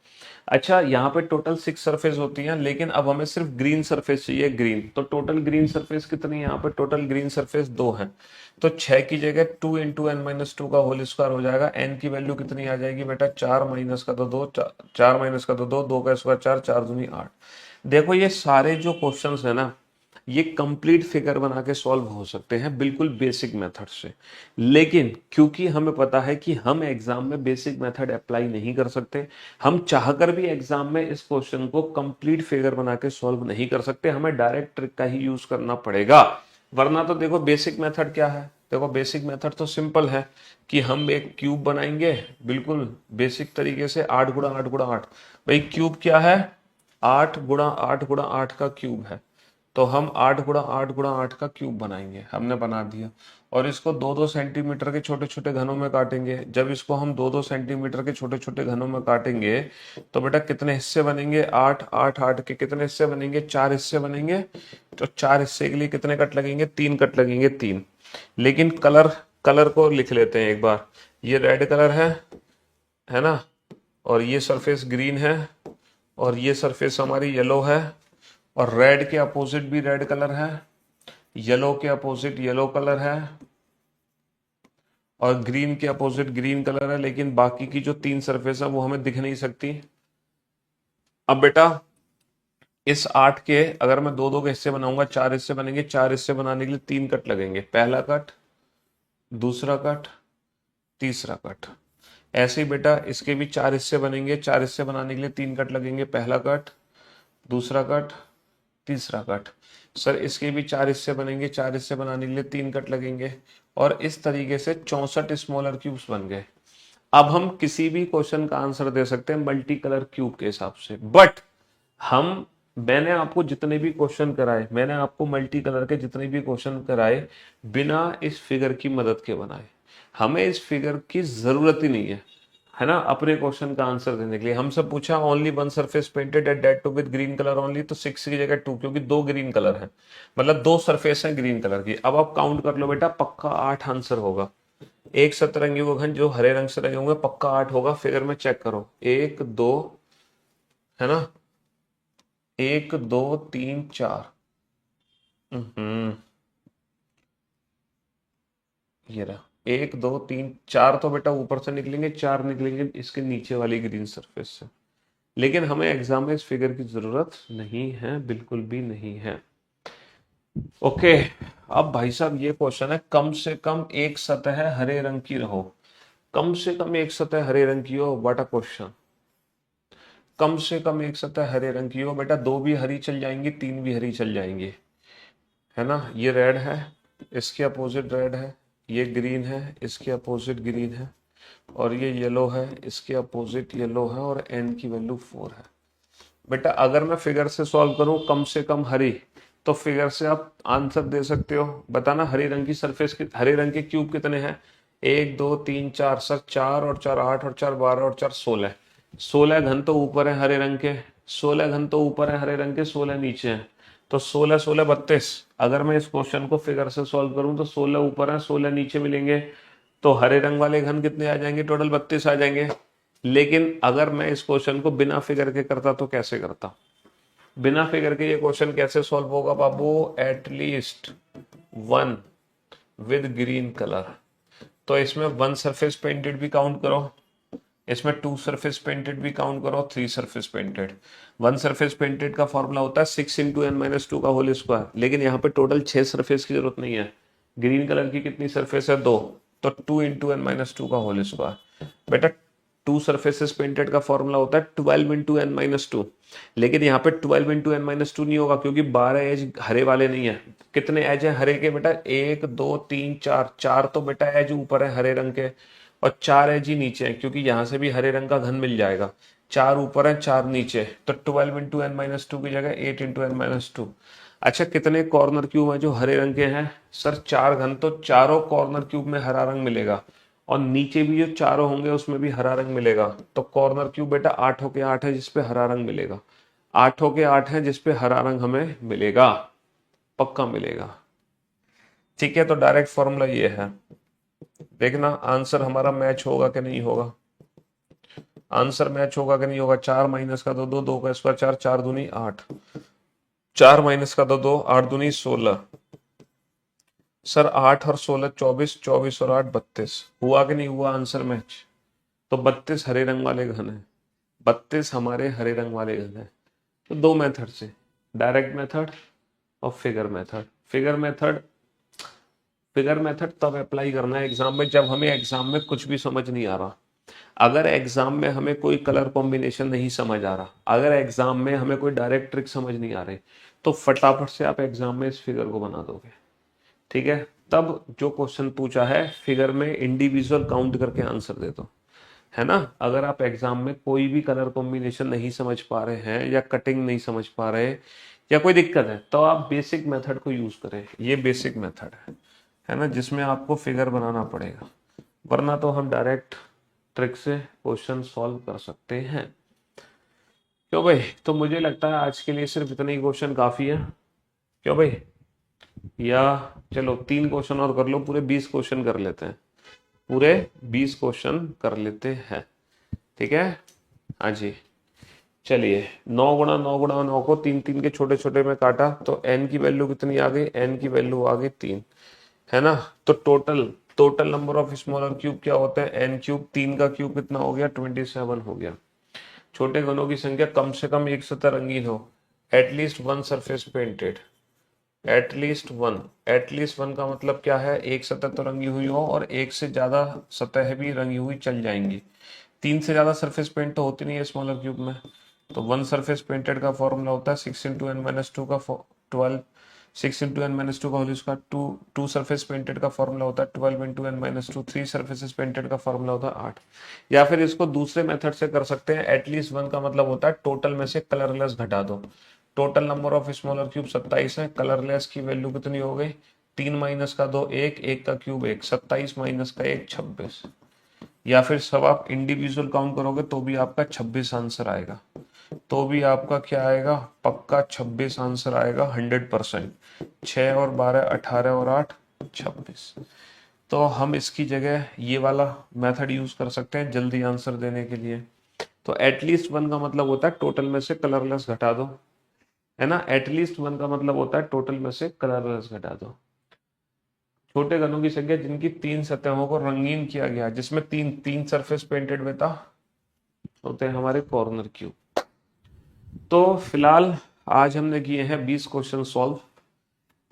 अच्छा यहाँ पे टोटल 6 सरफेस होती हैं, लेकिन अब हमें सिर्फ ग्रीन सरफेस चाहिए, ग्रीन। तो टोटल ग्रीन सरफेस कितनी है यहाँ पे? टोटल ग्रीन सरफेस 2 है। तो 6 की जगह 2 इंटू एन माइनस टू का होल स्क्वायर हो जाएगा। एन की वैल्यू कितनी आ जाएगी बेटा? 4 माइनस का तो 2, 4 माइनस का तो 2, 2 का स्क्वायर 4, 4 दूनी 8। देखो ये सारे जो क्वेश्चंस है ना, ये कंप्लीट फिगर बना के सॉल्व हो सकते हैं बिल्कुल बेसिक मेथड से। लेकिन क्योंकि हमें पता है कि हम एग्जाम में बेसिक मेथड अप्लाई नहीं कर सकते, हम चाहकर भी एग्जाम में इस क्वेश्चन को कंप्लीट फिगर बना के सॉल्व नहीं कर सकते, हमें डायरेक्ट ट्रिक का ही यूज करना पड़ेगा। वरना तो देखो बेसिक मेथड क्या है, देखो बेसिक मेथड तो सिंपल है कि हम एक क्यूब बनाएंगे बिल्कुल बेसिक तरीके से, 8 गुणा 8 गुणा 8। भाई क्यूब क्या है? 8 गुणा 8 गुणा 8 का क्यूब है। तो हम 8 गुणा 8 गुणा 8 का क्यूब बनाएंगे, हमने बना दिया। और इसको 2-2 सेंटीमीटर के छोटे छोटे घनों में काटेंगे। जब इसको हम 2-2 सेंटीमीटर के छोटे छोटे घनों में काटेंगे तो बेटा कितने हिस्से बनेंगे? 8 8 8 के कितने हिस्से बनेंगे? 4 हिस्से बनेंगे। तो 4 हिस्से के लिए कितने कट लगेंगे? 3 कट लगेंगे, 3। लेकिन कलर, कलर को लिख लेते हैं एक बार। ये रेड कलर है ना, और ये सरफेस ग्रीन है, और ये सरफेस हमारी येलो है, और रेड के अपोजिट भी रेड कलर है, येलो के अपोजिट येलो कलर है, और ग्रीन के अपोजिट ग्रीन कलर है। लेकिन बाकी की जो 3 सरफेस है वो हमें दिख नहीं सकती। अब बेटा इस 8 के अगर मैं 2-2 के हिस्से बनाऊंगा, 4 हिस्से बनेंगे। 4 हिस्से बनाने के लिए 3 कट लगेंगे, पहला कट, दूसरा कट, तीसरा कट। ऐसे ही बेटा इसके भी 4 हिस्से बनेंगे। 4 हिस्से बनाने के लिए 3 कट लगेंगे, पहला कट, दूसरा कट, तीसरा कट। सर इसके भी 4 हिस्से बनेंगे। 4 हिस्से बनाने के लिए 3 कट लगेंगे। और इस तरीके से 64 स्मॉलर क्यूब्स बन गए। अब हम किसी भी क्वेश्चन का आंसर दे सकते हैं मल्टी कलर क्यूब के हिसाब से। बट हम, मैंने आपको जितने भी क्वेश्चन कराए, मैंने आपको मल्टी कलर के जितने भी क्वेश्चन कराए बिना इस फिगर की मदद के बनाए। हमें इस फिगर की जरूरत ही नहीं है ना अपने क्वेश्चन का आंसर देने के लिए। हमसे पूछा only one surface painted at that too with green colour only, तो 6 की जगह 2, क्योंकि 2 ग्रीन कलर है, मतलब 2 सरफेस है ग्रीन कलर की। अब आप काउंट कर लो बेटा, पक्का 8 आंसर होगा। एक सतरंगी वो घन जो हरे रंग से रंगे होंगे, पक्का 8 होगा। फिगर में चेक करो, 1 2, है ना, 1 2 3 4। ये रहा, 1 2 3 4 तो बेटा ऊपर से निकलेंगे, 4 निकलेंगे इसके नीचे वाली ग्रीन सरफेस से। लेकिन हमें एग्जाम में इस फिगर की जरूरत नहीं है, बिल्कुल भी नहीं है। ओके, अब भाई साहब ये क्वेश्चन है, कम से कम एक सतह हरे रंग की रहो। कम से कम एक सतह हरे रंग की हो, व्हाट अ क्वेश्चन। कम से कम एक सतह हरे रंग की हो बेटा, दो भी हरी चल जाएंगी, तीन भी हरी चल जाएंगी, है ना। ये रेड है, इसके अपोजिट रेड है, ये ग्रीन है, इसके अपोजिट ग्रीन है, और ये येलो है, इसके अपोजिट येलो है, और एन की वैल्यू 4 है। बेटा अगर मैं फिगर से सॉल्व करूं कम से कम हरी, तो फिगर से आप आंसर दे सकते हो। बताना हरे रंग की सरफेस के, हरे रंग के क्यूब कितने हैं, 1 2 3 4 सर, 4 और 4 8 और 4 12 और 4 16। 16 घन तो ऊपर है हरे रंग के, 16 घन तो ऊपर है हरे रंग के, 16 नीचे हैं, तो 16 16 32। अगर मैं इस क्वेश्चन को फिगर से सॉल्व करूं तो 16 ऊपर है 16 नीचे मिलेंगे, तो हरे रंग वाले घन कितने आ जाएंगे, टोटल 32 आ जाएंगे। लेकिन अगर मैं इस क्वेश्चन को बिना फिगर के करता तो कैसे करता, बिना फिगर के ये क्वेश्चन कैसे सॉल्व होगा बाबू, at least one with green colour. तो इसमें वन सरफेस पेंटेड भी काउंट करो, इसमें टू सरफेस पेंटेड भी काउंट करो, three surface painted. One surface painted का फॉर्मूला होता है 6 × n - 2 का होल स्क्वायर, लेकिन यहाँ पे टोटल 6 सरफेस की जरूरत नहीं है। ग्रीन कलर की कितनी सरफेस है, 2, तो 2 × n - 2 का होल स्क्वायर। बेटा टू सरफेसेस पेंटेड का फॉर्मूला होता है 12 × n - 2, लेकिन यहाँ पे 12 × n - 2 नहीं होगा, क्योंकि 12 एज हरे वाले नहीं है। कितने एज है हरे के बेटा, 1 2 3 4, 4 तो बेटा एज ऊपर है हरे रंग के, और 4 एज ही नीचे है, क्योंकि यहाँ से भी हरे रंग का घन मिल जाएगा। 4 ऊपर है 4 नीचे, तो 12 × n - 2 की जगह 8 × n - 2। अच्छा कितने कॉर्नर क्यूब है जो हरे रंग के हैं, सर 4 घन, तो चारों कॉर्नर क्यूब में हरा रंग मिलेगा, और नीचे भी जो चारों होंगे उसमें भी हरा रंग मिलेगा। तो कॉर्नर क्यूब बेटा 8 के 8 है जिसपे हरा रंग मिलेगा, 8 के 8 है जिसपे हरा रंग हमें मिलेगा, पक्का मिलेगा। ठीक है, तो डायरेक्ट फॉर्मूला ये है। देखना आंसर हमारा मैच होगा कि नहीं होगा, आंसर मैच होगा कि नहीं होगा। 4 माइनस का 2 2, 2 का स्क्वायर 4, 4 दूनी 8, 4 माइनस का 2 2, 8 दूनी 16। सर 8 और 16 24, 24 और 8 32, हुआ कि नहीं हुआ आंसर मैच। तो 32 हरे रंग वाले घन है, 32 हमारे हरे रंग वाले घन है। तो दो मेथड से, डायरेक्ट मेथड और फिगर मेथड। फिगर मेथड तब अप्लाई करना है एग्जाम में जब हमें एग्जाम में कुछ भी समझ नहीं आ रहा। अगर एग्जाम में हमें कोई कलर कॉम्बिनेशन नहीं समझ आ रहा, अगर एग्जाम में हमें कोई डायरेक्ट ट्रिक समझ नहीं आ रही, तो फटाफट से आप एग्जाम में इस फिगर को बना दोगे। ठीक है, तब जो क्वेश्चन पूछा है फिगर में इंडिविजुअल काउंट करके आंसर दे दो, है ना। अगर आप एग्जाम में कोई भी कलर कॉम्बिनेशन नहीं समझ पा रहे हैं, या कटिंग नहीं समझ पा रहे, या कोई दिक्कत है, तो आप बेसिक मेथड को यूज करें। ये बेसिक मेथड है ना, जिसमें आपको फिगर बनाना पड़ेगा, वरना तो हम डायरेक्ट ट्रिक से क्वेश्चन सॉल्व कर सकते हैं। क्यों भाई, तो मुझे लगता है आज के लिए सिर्फ इतने ही क्वेश्चन काफी है। क्यों भाई, या चलो 3 क्वेश्चन और कर लो, पूरे 20 क्वेश्चन कर लेते हैं, पूरे 20 क्वेश्चन कर लेते हैं। ठीक है, हाँ जी। चलिए 9 × 9 × 9 को 3 3 के छोटे छोटे में काटा, तो n की वैल्यू कितनी आ गई, n की वैल्यू आ गई 3, है ना। तो total number of smaller cube क्या होते हैं, n क्यूब। 3 का क्यूब कितना हो गया, 27 हो गया। छोटे घनों की संख्या कम से कम एक सतह रंगीन हो, at least one surface painted, at least one का मतलब क्या है, एक सतह तो रंगी हुई हो, और एक से ज्यादा सतह भी रंगी हुई चल जाएंगी। 3 से ज्यादा सरफेस पेंट तो होती नहीं है स्मॉलर क्यूब में। तो वन सरफेस पेंटेड का फॉर्मूला होता है 6 × n - 2 का 12, 6 × n - 2 का whole square. Two surface painted का फॉर्मूला होता है 12 × n - 2। 3 सरफेसेस पेंटेड का फॉर्मूला होता है 8। या फिर इसको दूसरे मेथड से कर सकते हैं, एटलीस्ट वन का मतलब होता है टोटल में से कलरलेस घटा दो। Total number of smaller cube 27 है, कलरलेस की वैल्यू कितनी हो गई, 3 माइनस का 2 1, 1 का क्यूब 1, 27 माइनस का 1 26। या फिर सब आप इंडिविजुअल काउंट करोगे तो भी आपका 26 आंसर आएगा, तो भी आपका क्या आएगा, पक्का 26 आंसर आएगा 100%। 6 और 12 18 और 8 26। तो हम इसकी जगह ये वाला मेथड यूज कर सकते हैं जल्दी आंसर देने के लिए। तो एटलीस्ट वन का मतलब होता है टोटल में से कलरलेस घटा दो, है ना। एटलीस्ट वन का मतलब होता है टोटल में से कलरलेस घटा दो। छोटे घनों की संख्या जिनकी 3 सतहों को रंगीन किया गया, जिसमें तीन सरफेस पेंटेड बेटा होते हैं हमारे कॉर्नर क्यूब। तो फिलहाल आज हमने किए हैं 20 क्वेश्चन सॉल्व।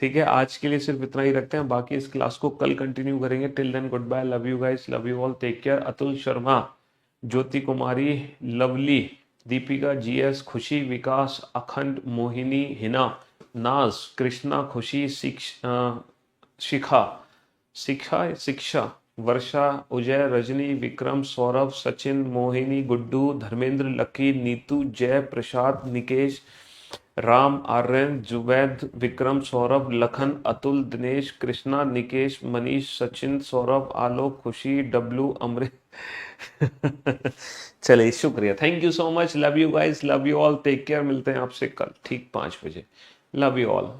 ठीक है, आज के लिए सिर्फ इतना ही रखते हैं, बाकी इस क्लास को कल कंटिन्यू करेंगे। Till then good bye, love you guys, love you all, take care. Atul Sharma, Jyoti Kumari, Lovely, Deepika, GS, Khushi, Vikas, अखंड, मोहिनी, हिना, नाज, कृष्णा, खुशी, शिखा शिखा शिक्षा, वर्षा, उजय, रजनी, विक्रम, सौरभ, सचिन, मोहिनी, गुड्डू, धर्मेंद्र, लकी, नीतू, जय, प्रसाद, निकेश, राम, आर्यन, जुवैद, विक्रम, सौरभ, लखन, अतुल, दिनेश, कृष्णा, निकेश, मनीष, सचिन, सौरभ, आलोक, खुशी, डब्लू, अमृत। चलिए, शुक्रिया, thank you so much, love you guys, love you all, take care. मिलते हैं आपसे कल ठीक 5 बजे। Love you all.